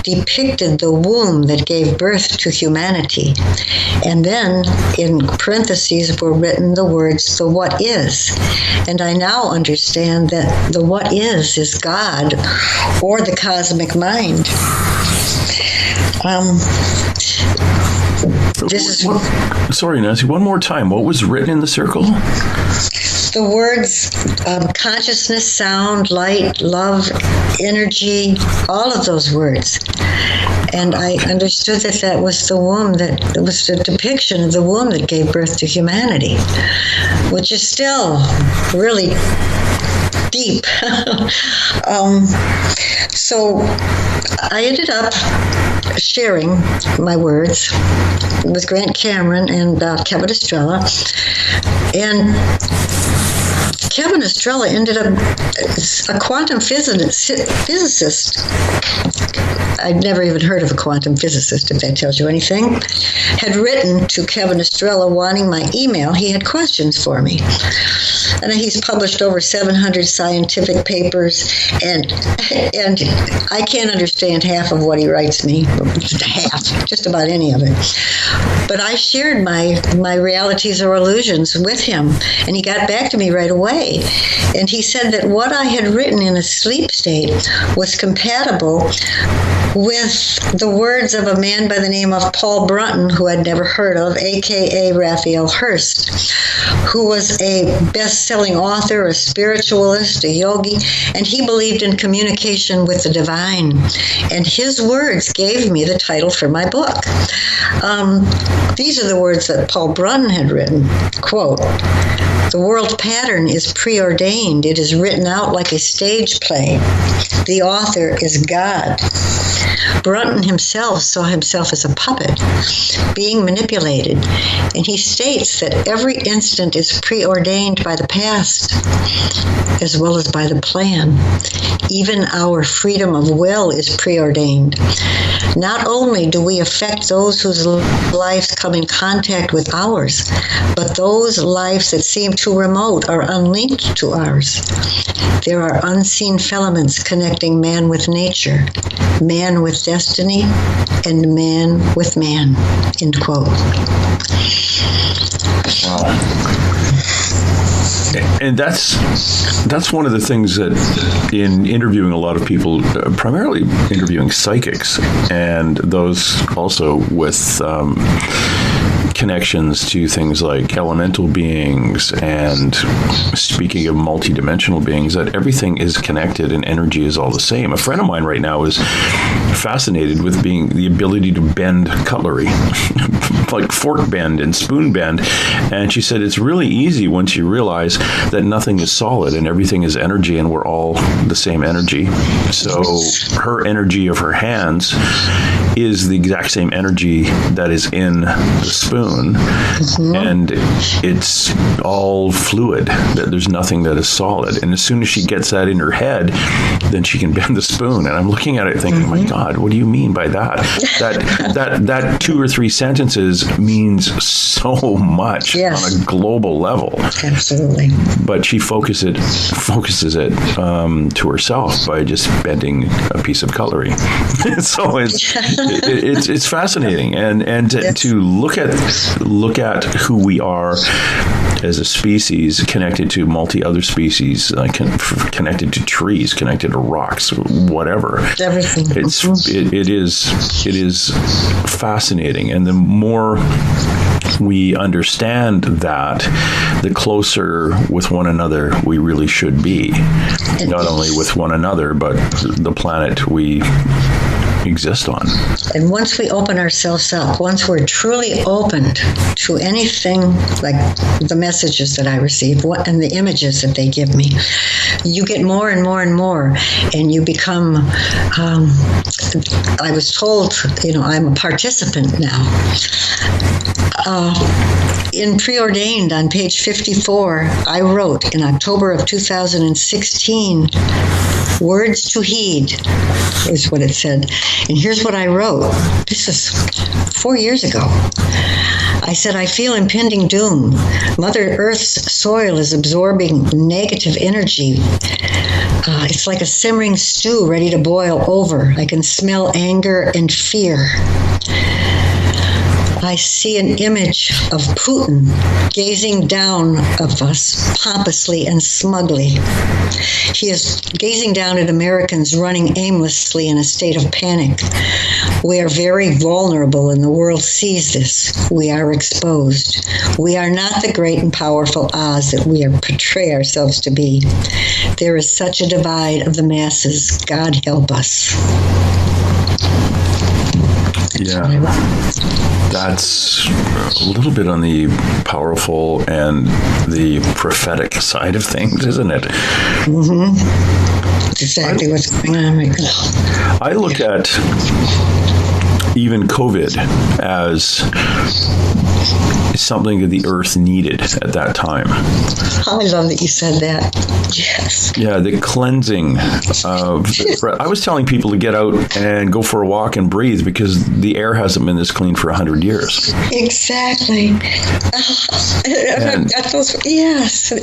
depicted the womb that gave birth to humanity. And then in parentheses were written the words, the what is. And I now understand that the what is God or the cosmic mind. Sorry, Nancy, one more time. What was written in the circle? The words consciousness, sound, light, love, energy, all of those words. And I understood that was the womb, that it was the depiction of the womb that gave birth to humanity, which is still really deep. So I ended up sharing my words with Grant Cameron and Kevin Estrella. And Kevin Estrella ended up a quantum physicist. I'd never even heard of a quantum physicist, if that tells you anything. Had written to Kevin Estrella wanting my email. He had questions for me. And he's published over 700 scientific papers, and I can't understand half of what he writes me. Half, just about any of it. But I shared my realities or illusions with him, and he got back to me right away. And he said that what I had written in a sleep state was compatible with the words of a man by the name of Paul Brunton, who I'd never heard of, a.k.a. Raphael Hurst, who was a best-selling author, a spiritualist, a yogi, and he believed in communication with the divine. And his words gave me the title for my book. These are the words that Paul Brunton had written, quote, "The world pattern is preordained. It is written out like a stage play. The author is God." Brunton himself saw himself as a puppet being manipulated, and he states that every instant is preordained by the past as well as by the plan. Even our freedom of will is preordained. Not only do we affect those whose lives come in contact with ours, but those lives that seem too remote are unlinked to ours. There are unseen filaments connecting man with nature, man with destiny, and man with man, end quote. And that's one of the things that in interviewing a lot of people, primarily interviewing psychics and those also with connections to things like elemental beings and speaking of multidimensional beings, that everything is connected and energy is all the same. A friend of mine right now is fascinated with the ability to bend cutlery, like fork bend and spoon bend. And she said it's really easy once you realize that nothing is solid and everything is energy and we're all the same energy. So her energy of her hands is the exact same energy that is in the spoon, and it's all fluid. There's nothing that is solid. And as soon as she gets that in her head, then she can bend the spoon. And I'm looking at it thinking, my God, what do you mean by that? That 2 or 3 sentences means so much on a global level. Absolutely. But she focuses it to herself by just bending a piece of cutlery. So it's fascinating, and to look at who we are as a species, connected to other species, connected to trees, connected to rocks, whatever. Everything. It is fascinating, and the more we understand that, the closer with one another we really should be. Not only with one another, but the planet we exist on. And once we open ourselves up, once we're truly opened to anything like the messages that I receive and the images that they give me, you get more and more and more, and you become, I was told, I'm a participant now. In Preordained, on page 54, I wrote in October of 2016, "Words to heed," is what it said. And here's what I wrote. This is 4 years ago. I said, "I feel impending doom. Mother Earth's soil is absorbing negative energy. It's like a simmering stew ready to boil over. I can smell anger and fear. I see an image of Putin gazing down at us pompously and smugly. He is gazing down at Americans running aimlessly in a state of panic. We are very vulnerable, and the world sees this. We are exposed. We are not the great and powerful Oz that we portray ourselves to be. There is such a divide of the masses. God help us. Yeah. That's a little bit on the powerful and the prophetic side of things, isn't it? Mm-hmm. That's exactly what's going on right now. I look at even COVID as something that the earth needed at that time. I love that you said that. Yes. Yeah, the cleansing of I was telling people to get out and go for a walk and breathe because the air hasn't been this clean for 100 years. Exactly. Yes.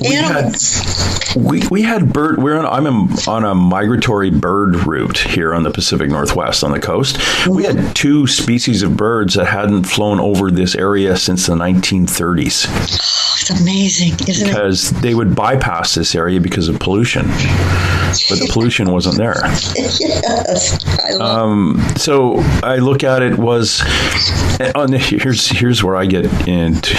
We had bird. I'm on a migratory bird route here on the Pacific Northwest on the coast. Mm-hmm. We had 2 species of birds that hadn't flown over this area since the 1930s. Oh, it's amazing, isn't it? Because they would bypass this area because of pollution, but the pollution wasn't there. Yes, I love so I look at it here's where I get into.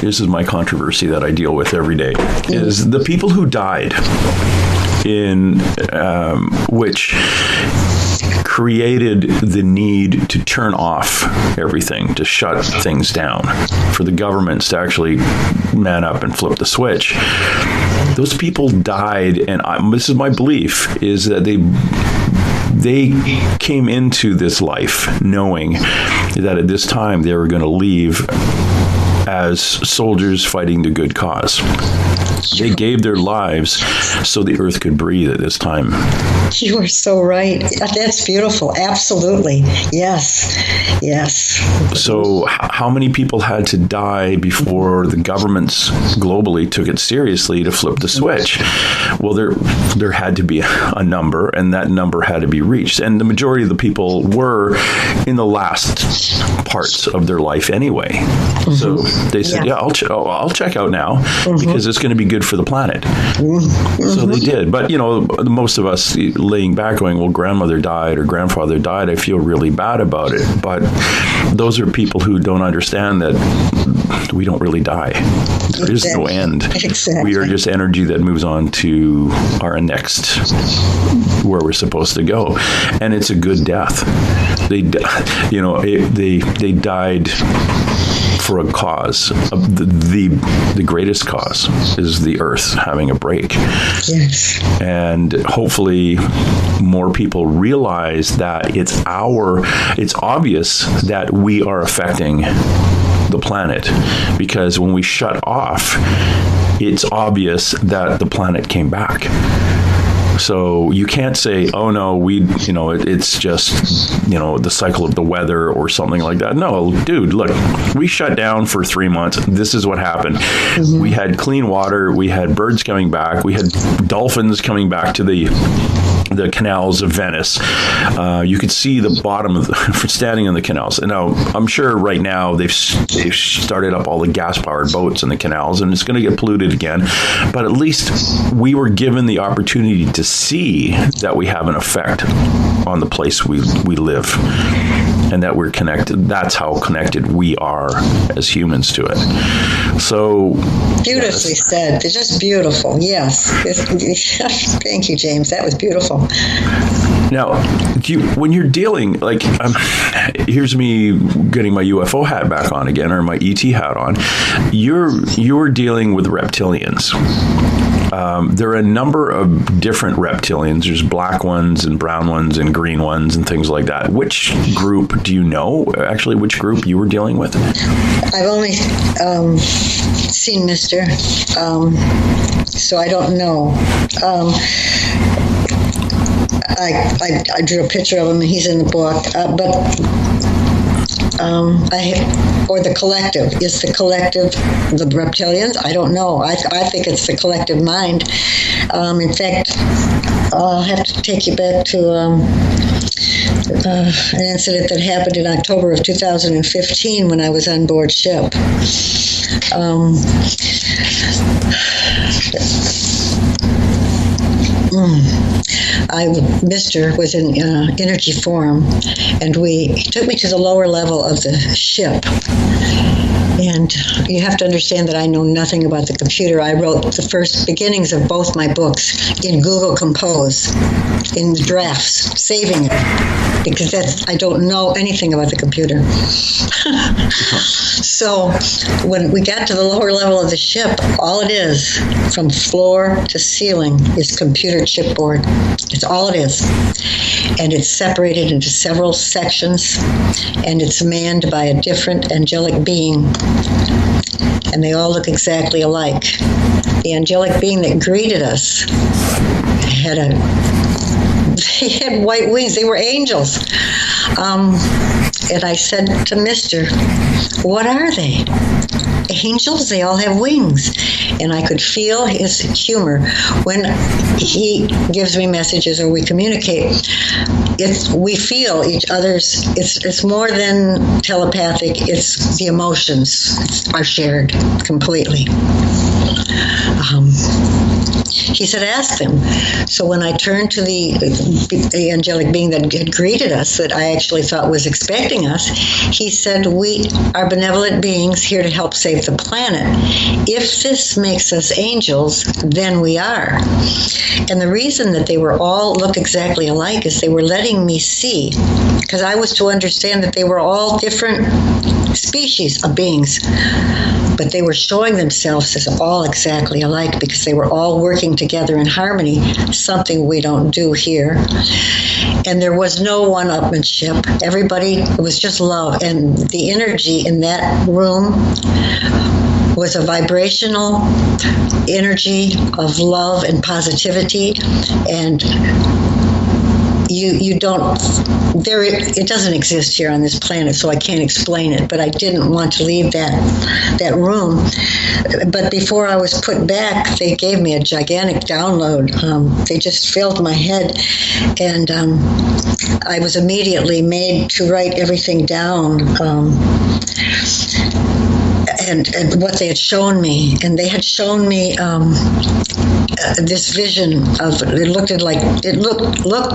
This is my controversy that I deal with every day. Is the people who died in which created the need to turn off everything, to shut things down, for the governments to actually man up and flip the switch. Those people died, and this is my belief, is that they came into this life knowing that at this time they were going to leave as soldiers fighting the good cause. They gave their lives so the earth could breathe at this time. You are so right. That's beautiful. Absolutely. Yes. Yes. So how many people had to die before the governments globally took it seriously to flip the switch? Well, there had to be a number, and that number had to be reached. And the majority of the people were in the last parts of their life anyway. Mm-hmm. So they said, I'll check out now because it's going to be good for the planet. Mm-hmm. So they did. But, most of us laying back going, well, grandmother died or grandfather died, I feel really bad about it. But those are people who don't understand that we don't really die. There is no end. Exactly. We are just energy that moves on to our next, where we're supposed to go. And it's a good death. They died for a cause. The greatest cause is the earth having a break. Yes. And hopefully more people realize that it's obvious that we are affecting the planet, because when we shut off, it's obvious that the planet came back. So you can't say, oh no, it's just, the cycle of the weather or something like that. No, dude, look, we shut down for 3 months. This is what happened. Mm-hmm. We had clean water. We had birds coming back. We had dolphins coming back to the canals of Venice. You could see the bottom of standing on the canals. And now I'm sure right now they've started up all the gas-powered boats in the canals, and it's going to get polluted again. But at least we were given the opportunity to see that we have an effect on the place we live, and that we're connected. That's how connected we are as humans to it. So beautifully said. It's just beautiful. Yes. Thank you, James. That was beautiful. Now, when you're dealing, here's me getting my UFO hat back on again, or my ET hat on. You're dealing with reptilians. There are a number of different reptilians. There's black ones and brown ones and green ones and things like that. Which group do you know? Actually, which group you were dealing with? I've only seen Mr. So I don't know. I drew a picture of him, and he's in the book. Or the collective. Is the collective the reptilians? I don't know. I think it's the collective mind. In fact, I'll have to take you back to an incident that happened in October of 2015 when I was on board ship. Mr. was in energy form, and he took me to the lower level of the ship. And you have to understand that I know nothing about the computer. I wrote the first beginnings of both my books in Google Compose, in drafts, saving it, because I don't know anything about the computer. So when we got to the lower level of the ship, all it is, from floor to ceiling, is computer chipboard. It's all it is. And it's separated into several sections, and it's manned by a different angelic being. And they all look exactly alike. The angelic being that greeted us had white wings. They were angels. And I said to Mr., what are they? Angels? They all have wings. And I could feel his humor when he gives me messages or we communicate. We feel each other's, it's more than telepathic, it's the emotions are shared completely. He said, ask them. So when I turned to the angelic being that had greeted us, that I actually thought was expecting us, he said, we are benevolent beings here to help save the planet. If this makes us angels, then we are. And the reason that they were all look exactly alike is they were letting me see, because I was to understand that they were all different species of beings, but they were showing themselves as all exactly alike because they were all working together in harmony, something we don't do here. And there was no one-upmanship. Everybody, it was just love. And the energy in that room was a vibrational energy of love and positivity, and you don't, it doesn't exist here on this planet, so I can't explain it, but I didn't want to leave that room. But before I was put back, they gave me a gigantic download. They just filled my head, and I was immediately made to write everything down. And what they had shown me, and they had shown me this vision of it looked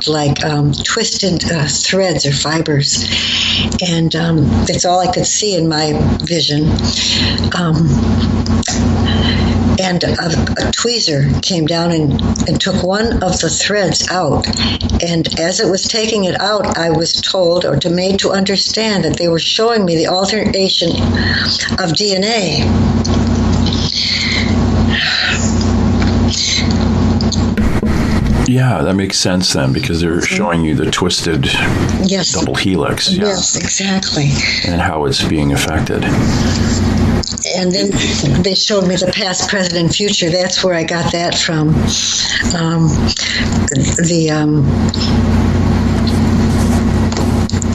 like twisted threads or fibers, and that's all I could see in my vision. And a tweezer came down and took one of the threads out. And as it was taking it out, I was told, or made to understand, that they were showing me the alternation of DNA. Yeah, that makes sense then, because they're showing you the twisted double helix. Yeah. Yes, exactly. And how it's being affected. And then they showed me the past, present, and future. That's where I got that from.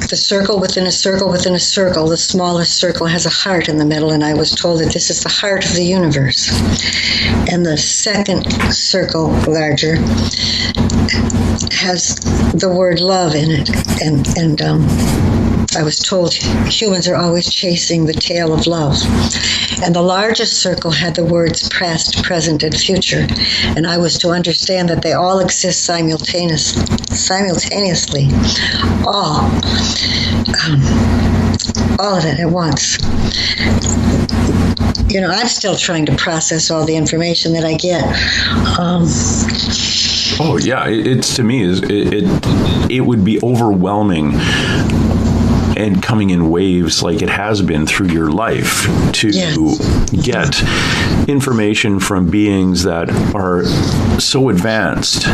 The circle within a circle within a circle, the smallest circle has a heart in the middle, and I was told that this is the heart of the universe. And the second circle, larger, has the word love in it. And I was told humans are always chasing the tail of love. And the largest circle had the words past, present, and future. And I was to understand that they all exist simultaneously. All of it at once. You know, I'm still trying to process all the information that I get. Oh yeah, it's to me it would be overwhelming, and coming in waves like it has been through your life to get information from beings that are so advanced,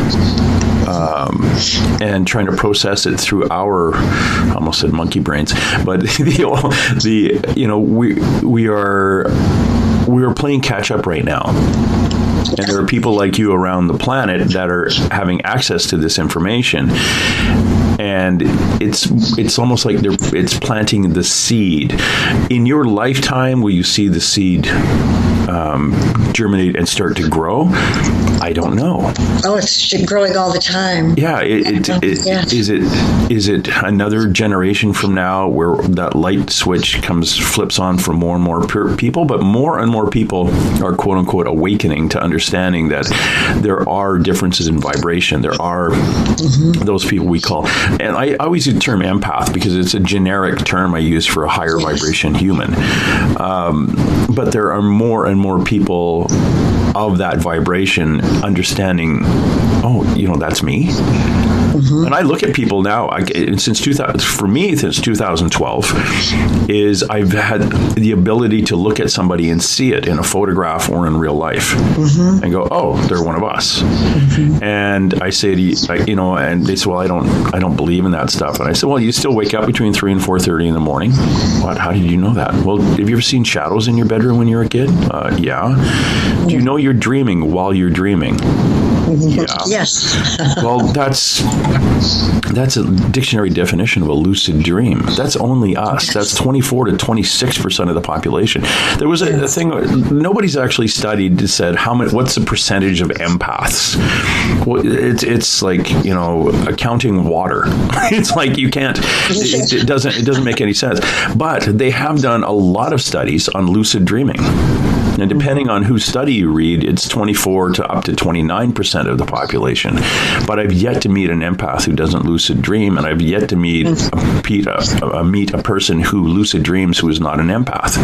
and trying to process it through our, I almost said monkey brains, but we are playing catch up right now. And there are people like you around the planet that are having access to this information. And it's almost like it's planting the seed. In your lifetime, will you see the seed germinate and start to grow? I don't know. Oh, it's growing all the time. Yeah, is it another generation from now where that light switch flips on for more and more people, but more and more people are quote unquote awakening to understanding that there are differences in vibration. There are those people we call, and I always use the term empath because it's a generic term I use for a higher vibration human. But there are more and more people of that vibration understanding, that's me. And I look at people now, since 2012, is I've had the ability to look at somebody and see it in a photograph or in real life and go, oh, they're one of us. And I say to you, and they say, well, I don't believe in that stuff. And I said, well, you still wake up between 3 and 4:30 in the morning. What? How did you know that? Well, have you ever seen shadows in your bedroom when you were a kid? Yeah. Do you know you're dreaming while you're dreaming? Yeah. Yes. Well, that's a dictionary definition of a lucid dream. That's only us. That's 24 to 26% of the population. There was a thing nobody's actually studied that said what's the percentage of empaths. Well, it's like counting water. It's like you can't. It doesn't make any sense. But they have done a lot of studies on lucid dreaming. And depending on whose study you read, it's 24 to up to 29% of the population. But I've yet to meet an empath who doesn't lucid dream, and I've yet to meet a person who lucid dreams who is not an empath.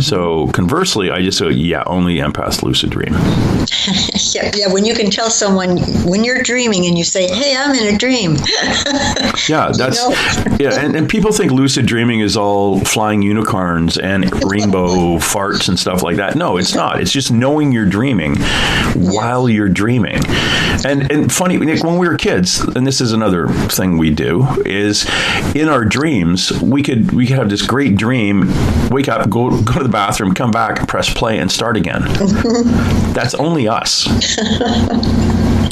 So conversely, I just say, only empaths lucid dream. Yeah, when you can tell someone when you're dreaming and you say, "Hey, I'm in a dream." And people think lucid dreaming is all flying unicorns and rainbow farts and stuff like that. No, it's not. It's just knowing you're dreaming while you're dreaming. And funny, Nick, when we were kids, and this is another thing we do, is in our dreams, we could have this great dream, wake up, go to the bathroom, come back, press play, and start again. That's only us.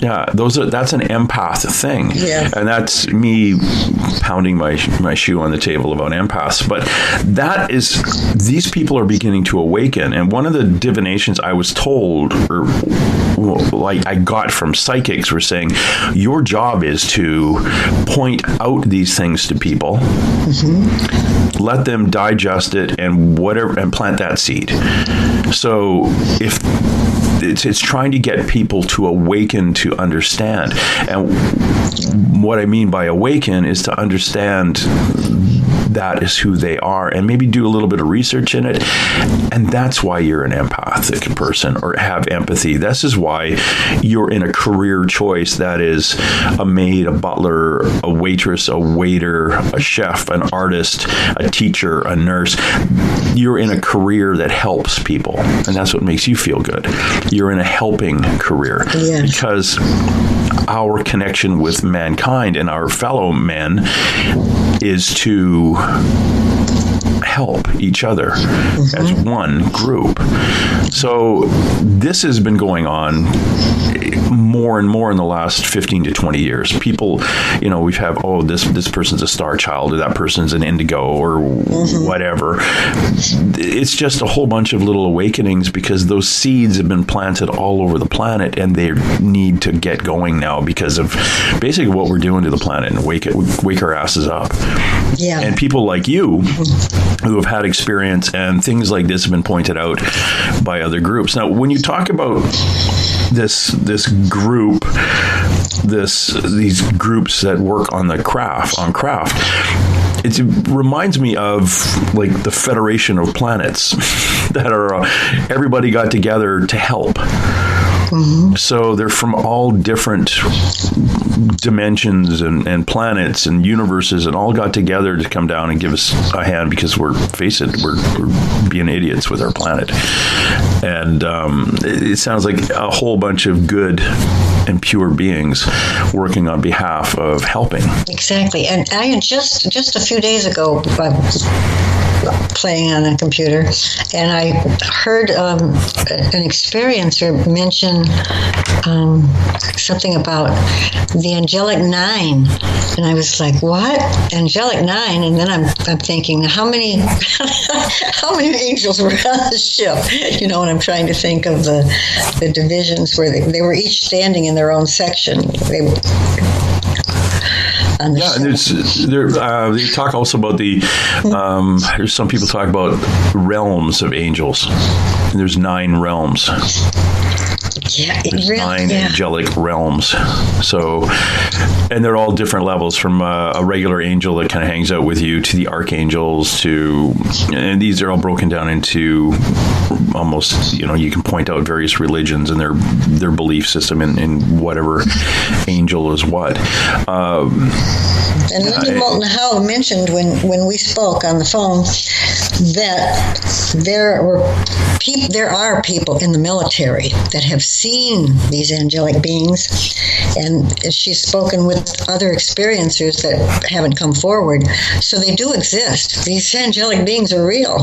Yeah, that's an empath thing. Yeah. And that's me pounding my shoe on the table about empaths. But these people are beginning to awaken. And one of the divinations I was told, I got from psychics, were saying, your job is to point out these things to people, let them digest it and plant that seed. So if it's trying to get people to awaken to understand. And what I mean by awaken is to understand that is who they are and maybe do a little bit of research in it. And that's why you're an empathic person or have empathy. This is why you're in a career choice that is a maid, a butler, a waitress, a waiter, a chef, an artist, a teacher, a nurse. You're in a career that helps people. And that's what makes you feel good. You're in a helping career. Yes. Because our connection with mankind and our fellow men is to help each other as one group. So this has been going on more and more in the last 15 to 20 years. People, we've had, this person's a star child, or that person's an indigo, or whatever. It's just a whole bunch of little awakenings because those seeds have been planted all over the planet, and they need to get going now because of basically what we're doing to the planet and wake our asses up. Yeah. And people like you who have had experience, and things like this have been pointed out by other groups. Now, when you talk about this group, these groups that work on craft, it reminds me of like the Federation of Planets that are everybody got together to help. So they're from all different dimensions and planets and universes, and all got together to come down and give us a hand because we're being idiots with our planet. And it sounds like a whole bunch of good and pure beings working on behalf of helping. Exactly. And I just a few days ago, playing on a computer, and I heard an experiencer mention something about the angelic 9, and I was like, "What? Angelic 9?" And then I'm thinking, how many how many angels were on the ship? You know, and I'm trying to think of the divisions where they were each standing in their own section. And they talk also about there's some people talk about realms of angels. And there's 9 realms. Yeah, There's 9 angelic realms. So, and they're all different levels, from a regular angel that kind of hangs out with you to the archangels and these are all broken down into almost, you can point out various religions and their belief system in whatever angel is what. And Linda Moulton Howe mentioned when we spoke on the phone that there are people in the military that have seen these angelic beings, and she's spoken with other experiencers that haven't come forward. So they do exist. These angelic beings are real.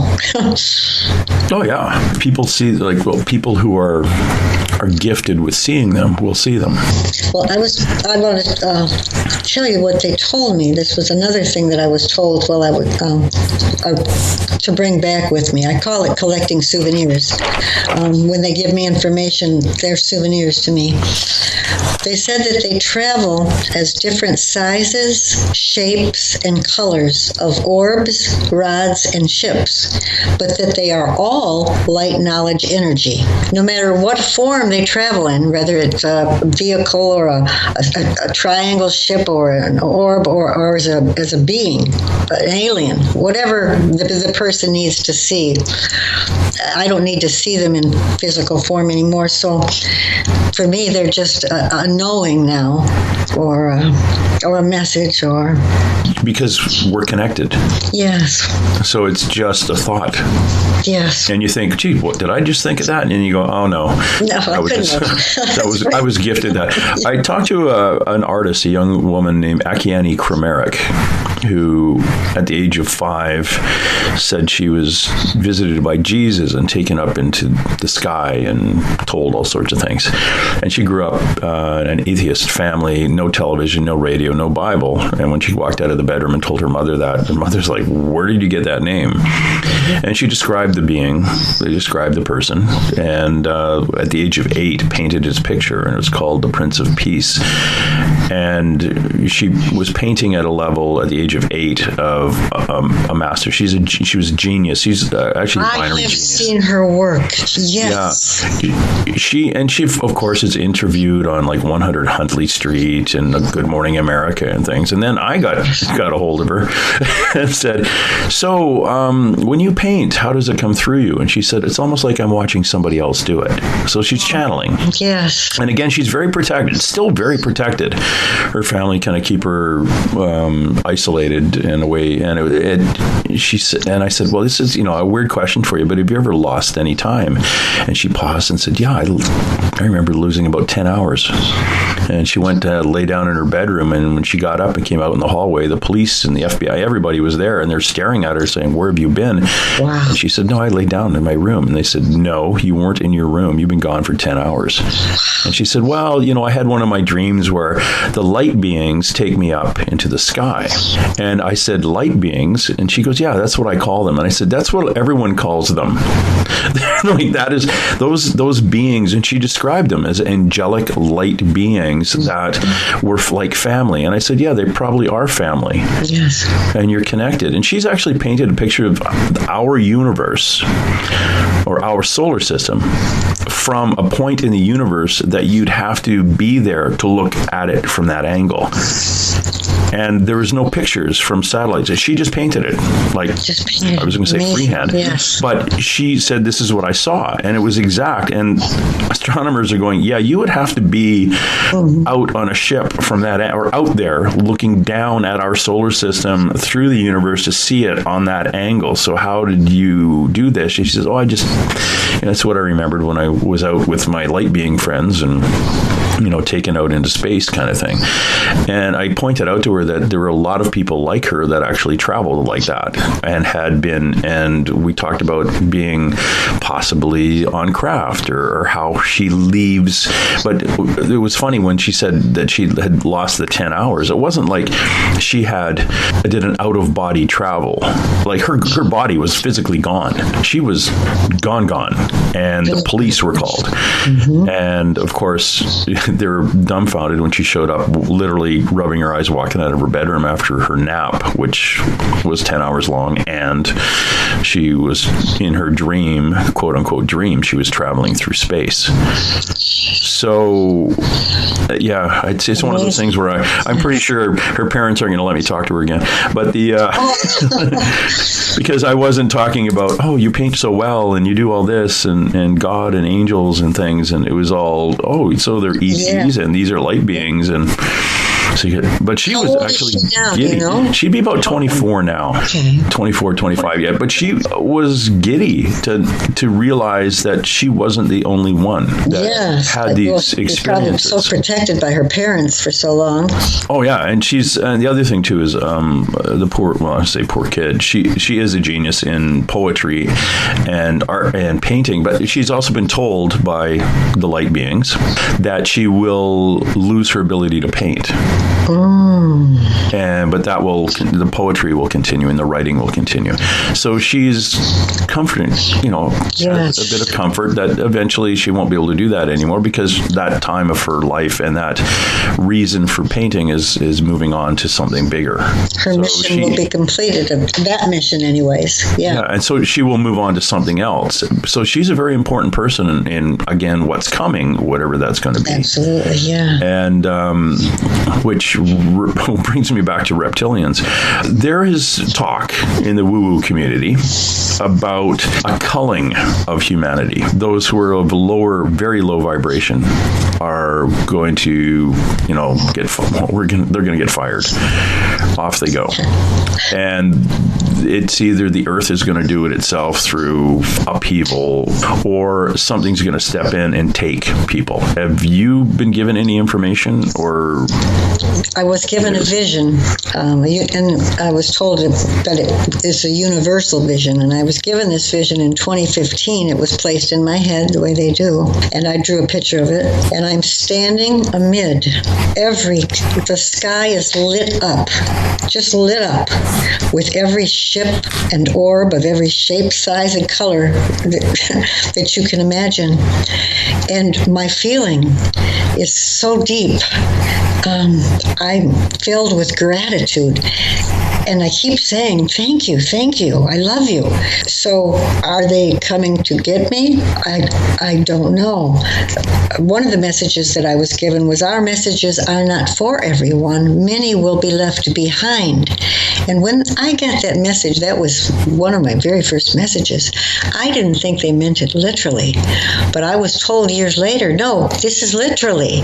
Oh yeah, people see, people who are gifted with seeing them will see them. Well, I want to tell you what they told me. This was another thing that I was told while I would to bring back with me. I call it collecting souvenirs. When they give me information, they're souvenirs to me. They said that they travel as different sizes, shapes, and colors of orbs, rods, and ships, but that they are all light knowledge energy. No matter what form they travel in, whether it's a vehicle or a triangle ship or an orb or as a being, an alien, whatever the person needs to see. I don't need to see them in physical form anymore. So for me, they're just a knowing now, or a message, or because we're connected. Yes. So it's just a thought. Yes. And you think, gee, what did I just think of that? And then you go, oh no, I was gifted that. I talked to an artist, a young woman named Akiane Krameric, who at the age of 5 said she was visited by Jesus and taken up into the sky and told all sorts of things. And she grew up in an atheist family, no television, no radio, no Bible. And when she walked out of the bedroom and told her mother that, her mother's like, where did you get that name? And she described the being, they described the person, and at the age of 8 painted his picture, and it was called The Prince of Peace. And she was painting at a level at the age of 8 of a master. She was a genius. She's actually a binary genius. I have seen her work. Yes. Yeah. She of course is interviewed on 100 Huntley Street and Good Morning America and things. And then I got a hold of her and said, so when you paint, how does it come through you? And she said, it's almost like I'm watching somebody else do it. So she's channeling. Yes. And again, she's very protected, still very protected. Her family kind of keep her isolated in a way. And she said, and I said, well, this is, a weird question for you, but have you ever lost any time? And she paused and said, yeah, I remember losing about 10 hours. And she went to lay down in her bedroom, and when she got up and came out in the hallway, the police and the FBI, everybody was there, and they're staring at her saying, where have you been? Wow. And she said, no, I laid down in my room. And they said, no, you weren't in your room. You've been gone for 10 hours. And she said, well, I had one of my dreams where the light beings take me up into the sky. And I said, light beings? And she goes, yeah, that's what I call them. And I said, that's what everyone calls them. That is those beings. And she described them as angelic light beings that were like family. And I said, yeah, they probably are family. Yes. And you're connected. And she's actually painted a picture of our universe or our solar system from a point in the universe that you'd have to be there to look at it from that angle. And there was no pictures from satellites. She just painted it, I was going to say freehand. Yes. But she said, this is what I saw. And it was exact. And astronomers are going, yeah, you would have to be out on a ship from that, or out there looking down at our solar system through the universe to see it on that angle. So how did you do this? She says, that's what I remembered when I was out with my light being friends. And taken out into space kind of thing. And I pointed out to her that there were a lot of people like her that actually traveled like that and had been, and we talked about being possibly on craft or how she leaves. But it was funny when she said that she had lost the 10 hours. It wasn't like she did an out-of-body travel. Like her body was physically gone. She was gone, and the police were called. Mm-hmm. And of course, they were dumbfounded when she showed up, literally rubbing her eyes, walking out of her bedroom after her nap, which was 10 hours long. And she was in her dream, quote unquote dream, she was traveling through space. So, yeah, it's one of those things where I'm pretty sure her parents aren't going to let me talk to her again. But because I wasn't talking about, oh, you paint so well and you do all this and God and angels and things. And it was all, oh, so they're ETs and these are light beings. And but she was actually giddy. She'd be about 24 now, 24, 25 yet. But she was giddy to realize that she wasn't the only one that had these experiences. So protected by her parents for so long. Oh yeah, and the other thing too is the poor kid. She is a genius in poetry and art and painting, but she's also been told by the light beings that she will lose her ability to paint. But the poetry will continue and the writing will continue. So she's comforting, a bit of comfort that eventually she won't be able to do that anymore because that time of her life and that reason for painting is moving on to something bigger. Her mission will be completed, that mission anyways. Yeah, and so she will move on to something else. So she's a very important person in again, what's coming, whatever that's going to be. Absolutely, yeah. And which brings me back to reptilians. There is talk in the woo-woo community about a culling of humanity. Those who are of very low vibration are going to, they're going to get fired. Off they go. And it's either the earth is going to do it itself through upheaval or something's going to step in and take people. Have you been given any information or? I was given a vision, and I was told that it is a universal vision, and I was given this vision in 2015. It was placed in my head the way they do, and I drew a picture of it, and I'm standing amid the sky is lit up, just lit up, with every ship and orb of every shape, size, and color that you can imagine. And my feeling is so deep. I'm filled with gratitude. And I keep saying, thank you, I love you. So are they coming to get me? I don't know. One of the messages that I was given was, our messages are not for everyone. Many will be left behind. And when I got that message, that was one of my very first messages. I didn't think they meant it literally. But I was told years later, no, this is literally.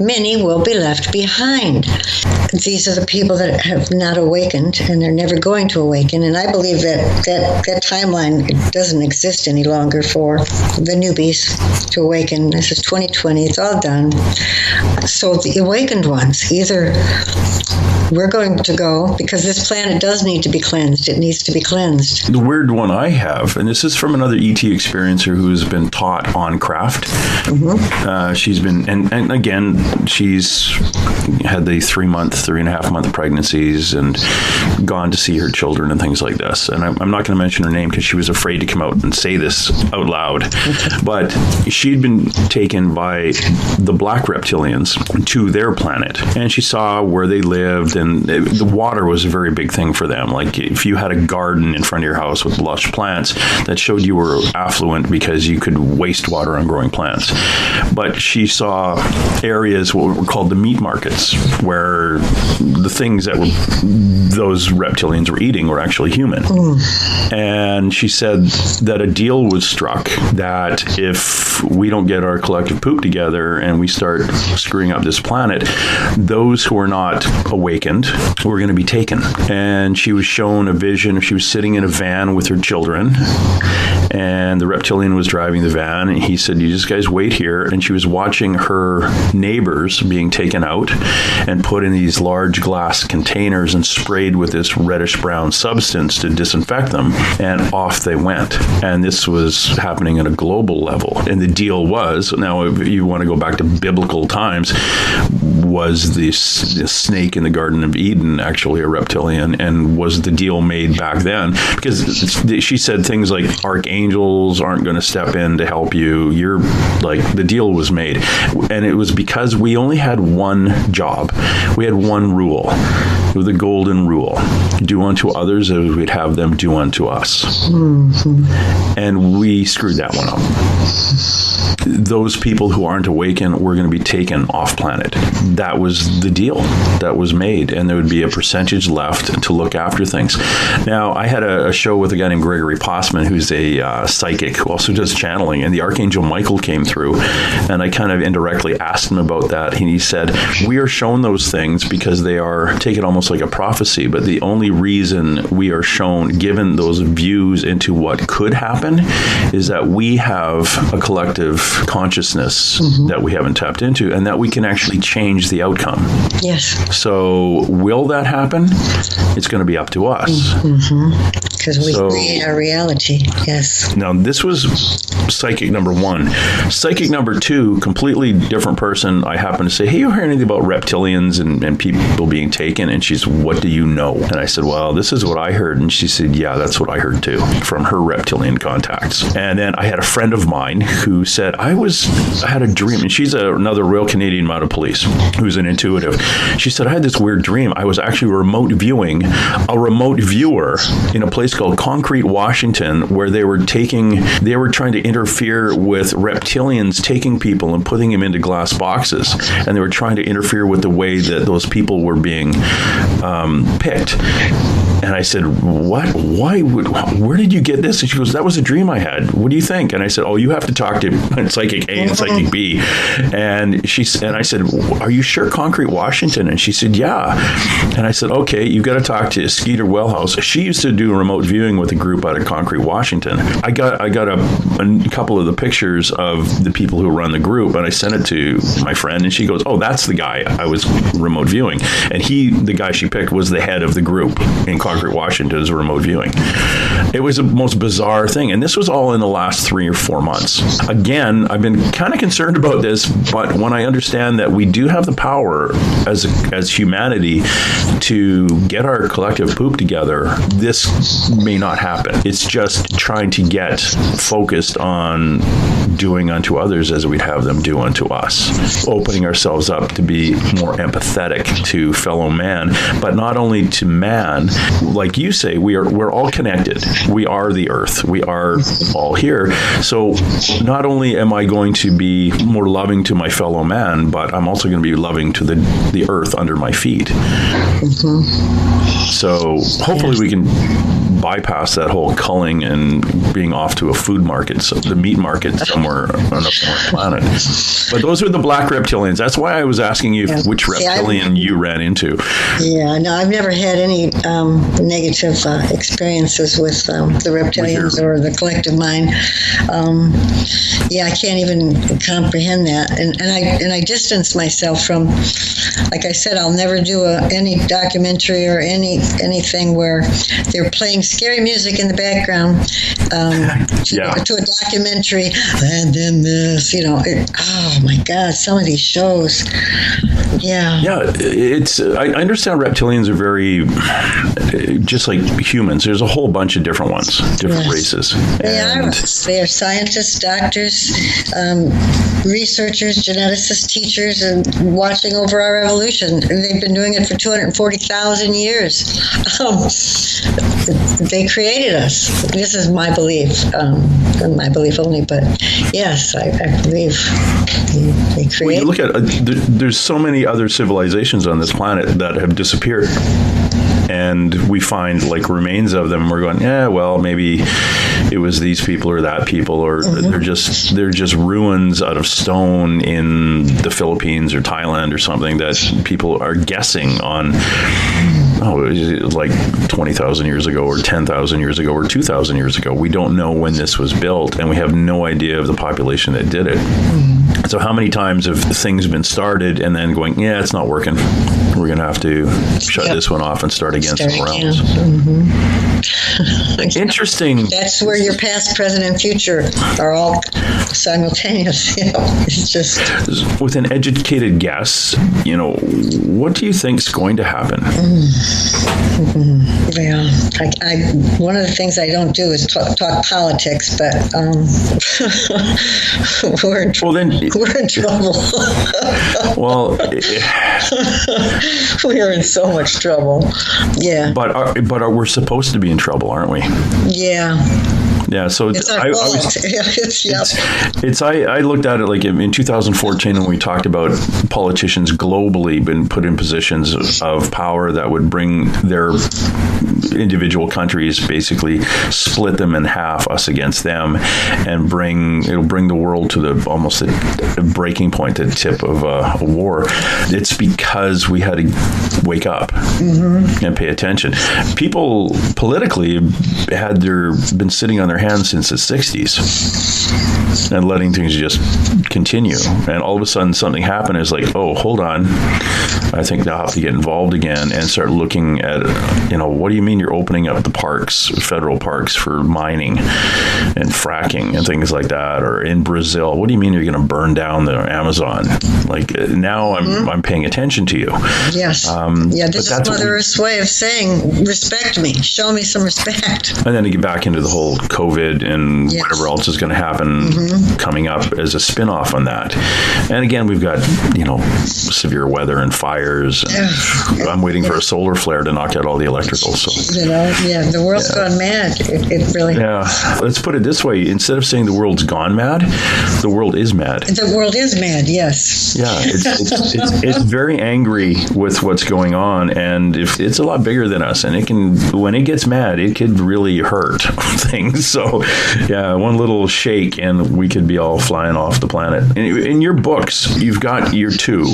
Many will be left behind. These are the people that have not awakened, and they're never going to awaken. And I believe that timeline doesn't exist any longer for the newbies to awaken. This is 2020. It's all done. So the awakened ones, either we're going to go, because this planet does need to be cleansed. It needs to be cleansed. The weird one I have, and this is from another ET experiencer who's been taught on craft. Mm-hmm. She's been, and again, she's had the 3.5 month pregnancies and gone to see her children and things like this. And I'm not going to mention her name because she was afraid to come out and say this out loud. But she'd been taken by the black reptilians to their planet, and she saw where they lived, and the water was a very big thing for them. Like if you had a garden in front of your house with lush plants, that showed you were affluent because you could waste water on growing plants. But she saw areas, what were called the meat markets, where the things that those reptilians were eating were actually human. And she said that a deal was struck that if we don't get our collective poop together and we start screwing up this planet, those who are not awakened were going to be taken. And she was shown a vision. She was sitting in a van with her children, and the reptilian was driving the van, and he said, you just guys wait here. And she was watching her neighbors being taken out and put in these large glass containers and sprayed with this reddish brown substance to disinfect them, and off they went. And this was happening at a global level. And the deal was, now if you want to go back to biblical times, was this snake in the Garden of Eden actually a reptilian? And was the deal made back then? Because she said things like archangels aren't going to step in to help you. You're like, the deal was made. And it was because we only had one job. We had one rule. It was the golden rule. Do unto others as we'd have them do unto us. Mm-hmm. And we screwed that one up. Those people who aren't awakened were going to be taken off planet. That was the deal that was made, and there would be a percentage left to look after things. Now, I had a show with a guy named Gregory Possiman, who's a psychic who also does channeling, and the Archangel Michael came through, and I kind of indirectly asked him about that, and he said, we are shown those things because they are, take it almost like a prophecy, but the only reason we are shown, given those views into what could happen, is that we have a collective consciousness that we haven't tapped into, and that we can actually change the outcome. Yes. So will that happen? It's going to be up to us. Because we create our reality. Yes. Now, this was psychic number one. Psychic number two, completely different person. I happened to say, hey, you heard anything about reptilians and people being taken? And she's, what do you know? And I said, well, this is what I heard. And she said, yeah, that's what I heard too, from her reptilian contacts. And then I had a friend of mine who said, I had a dream, and she's another Royal Canadian Mounted Police who's an intuitive. She said, I had this weird dream. I was actually remote viewing a remote viewer in a place called Concrete, Washington, where they were trying to interfere with reptilians taking people and putting them into glass boxes, and they were trying to interfere with the way that those people were being picked. And I said, what? Where did you get this? And she goes, that was a dream I had. What do you think? And I said, oh, you have to talk to Psychic A and Psychic B. And I said, are you sure Concrete, Washington? And she said, yeah. And I said, okay, you've got to talk to Skeeter Wellhouse. She used to do remote viewing with a group out of Concrete, Washington. I got a couple of the pictures of the people who run the group, and I sent it to my friend, and she goes, oh, that's the guy I was remote viewing. And the guy she picked was the head of the group in Concrete, Washington, as remote viewing. It was the most bizarre thing, and this was all in the last 3 or 4 months. Again, I've been kind of concerned about this, but when I understand that we do have the power as humanity to get our collective poop together, this may not happen. It's just trying to get focused on doing unto others as we'd have them do unto us, opening ourselves up to be more empathetic to fellow man, but not only to man. Like you say, we're all connected. We are the earth. We are all here. So not only am I going to be more loving to my fellow man, but I'm also going to be loving to the earth under my feet. So hopefully we can bypass that whole culling and being off to a food market, so the meat market somewhere on a foreign planet. But those are the black reptilians. That's why I was asking you which reptilian you ran into. Yeah, no, I've never had any negative experiences with the reptilians or the collective mind. I can't even comprehend that, and I distance myself from. Like I said, I'll never do any documentary or anything where they're playing scary music in the background to a documentary, and then this, oh my God, some of these shows. Yeah, I understand reptilians are very just like humans. There's a whole bunch of different ones, different races. They are scientists, doctors, researchers, geneticists, teachers, and watching over our evolution. They've been doing it for 240,000 years. They created us. This is my belief, and my belief only, but yes, I believe they created. Well, you look at, there's so many other civilizations on this planet that have disappeared. And we find like remains of them. We're going, maybe it was these people or that people, or they're just ruins out of stone in the Philippines or Thailand or something that people are guessing on. it was like 20,000 years ago or 10,000 years ago or 2,000 years ago. We don't know when this was built, and we have no idea of the population that did it. So how many times have things been started and then going, yeah, it's not working. We're going to have to shut this one off and start again somewhere else. Interesting. That's where your past, present, and future are all simultaneous. It's just with an educated guess. What do you think is going to happen? Yeah, I one of the things I don't do is talk politics, but we're in trouble. Well, we are in so much trouble. Yeah, but we're supposed to be in trouble, aren't we? Yeah. Yeah, so it's our fault. I looked at it like in 2014 when we talked about politicians globally been put in positions of power that would bring their individual countries, basically split them in half, us against them, and it'll bring the world to almost a breaking point, the tip of a war. It's because we had to wake up and pay attention. People politically had been sitting on their hands since the 60s and letting things just continue. And all of a sudden something happened. It's like, oh, hold on. I think they'll have to get involved again and start looking at, what do you mean you're opening up the parks, federal parks for mining and fracking and things like that? Or in Brazil, what do you mean you're going to burn down the Amazon? Like now I'm paying attention to you. Yes. This is Mother Earth's way of saying, respect me, show me some respect. And then to get back into the whole COVID and whatever else is going to happen coming up as a spin-off on that. And again, we've got, severe weather and fires. And I'm waiting for a solar flare to knock out all the electrical. So the world's gone mad. It really. Yeah. Let's put it this way: instead of saying the world's gone mad, the world is mad. The world is mad. Yes. Yeah. It's very angry with what's going on, and if it's a lot bigger than us, and when it gets mad, it could really hurt things. So, one little shake, and we could be all flying off the planet. In your books, you've got year 2.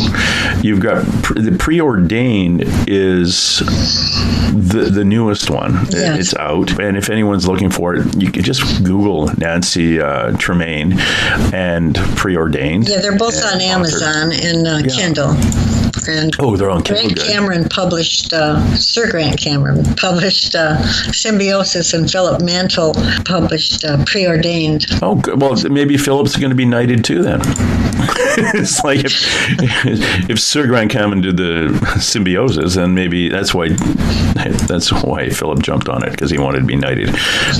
You've got the Preordained is the newest one. Yes. It's out, and if anyone's looking for it, you can just Google Nancy Tremaine and Preordained. Yeah, they're both on Amazon and Kindle. And they're on Kindle. Sir Grant Cameron published Symbiosis, and Philip Mantle published Preordained. Oh, well, maybe Philip's going to be knighted too then. It's like if Sir Grant Cameron did the Symbiosis, then maybe that's why Philip jumped on it, because he wanted to be knighted.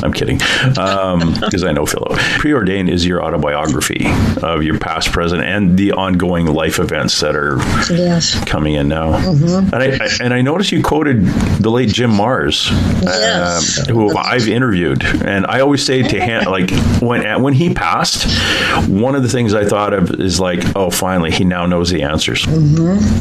I'm kidding, because I know Philip. Preordained is your autobiography of your past, present, and the ongoing life events that are coming in now. And I noticed you quoted the late Jim Mars, who I've interviewed, and I always say to him, like when he passed, one of the things I thought of is like, oh, finally, he now knows the answers.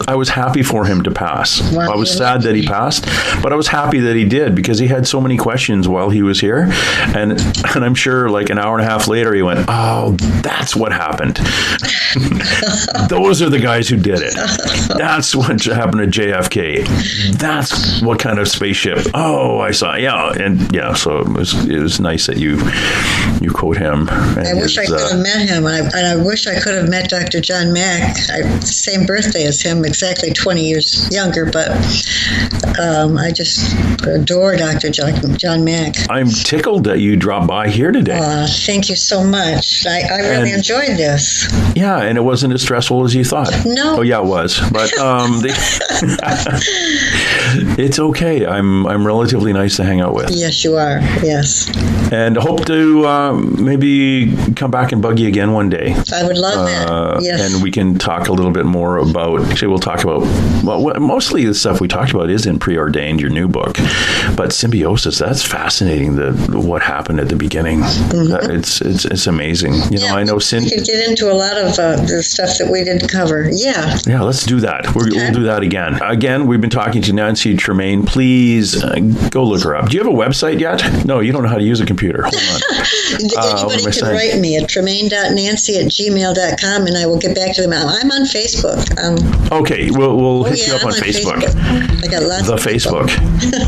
I was happy for him to pass. Well, I was sad that he passed, but I was happy that he did, because he had so many questions while he was here, and I'm sure like an hour and a half later he went, oh, that's what happened. Those are the guys who did it. That's what happened to JFK. That's what kind of spaceship. Oh, I saw. So it was nice that you quote him. I wish I could have met him, and I wish I could have met Dr. John Mack. Same birthday as him, exactly 20 years younger, but I just adore Dr. John Mack. I'm tickled that you dropped by here today. Thank you so much. I really enjoyed this. Yeah, and it wasn't as stressful as you thought. No. Oh, yeah, it was. But it's okay. I'm relatively nice to hang out with. Yes, you are. Yes. And hope to maybe come back and bug you again one day. I would love that. Yes. And we can talk a little bit more about, actually we'll talk about, mostly the stuff we talked about is in Preordained, your new book. But Symbiosis, that's fascinating, what happened at the beginning. It's amazing. I know we could get into a lot of the stuff that we didn't cover. Yeah. Yeah, let's do that. We'll do that again. Again, we've been talking to Nancy Tremaine. Please go look her up. Do you have a website yet? No, you don't know how to use a computer. computer. Hold on. Anybody can write me at tremaine.nancy@gmail.com, and I will get back to them. I'm on Facebook. Okay, we'll hit you up on Facebook. I got lots the of Facebook.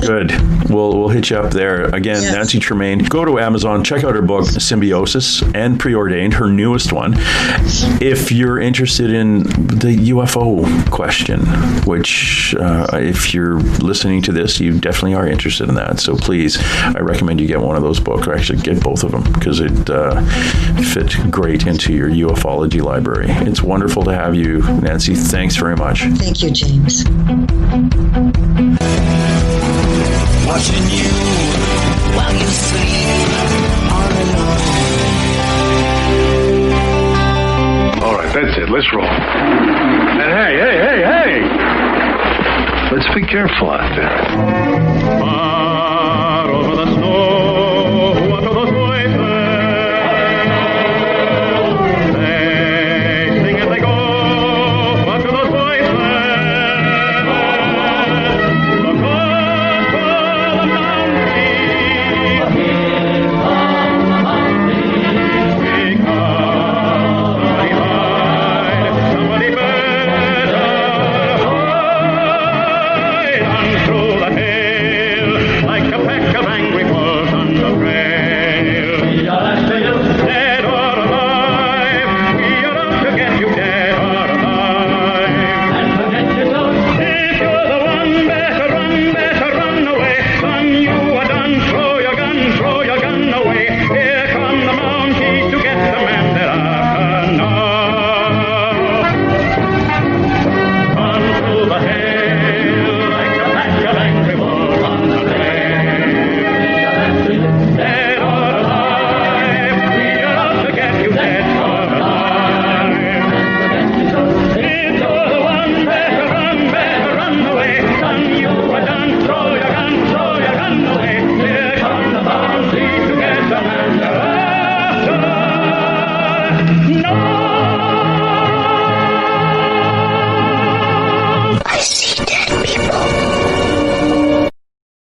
Good. We'll hit you up there. Again, Yes. Nancy Tremaine. Go to Amazon, check out her book, Symbiosis and Preordained, her newest one. If you're interested in the UFO question, which if you're listening to this, you definitely are interested in that. So please, I recommend you get one of those books, or actually get both of them, because it fit great into your ufology library. It's wonderful to have you, Nancy. Thanks very much. Thank you, James. Watching you while you sleep on and on. All right, that's it. Let's roll. And hey! Let's be careful out there.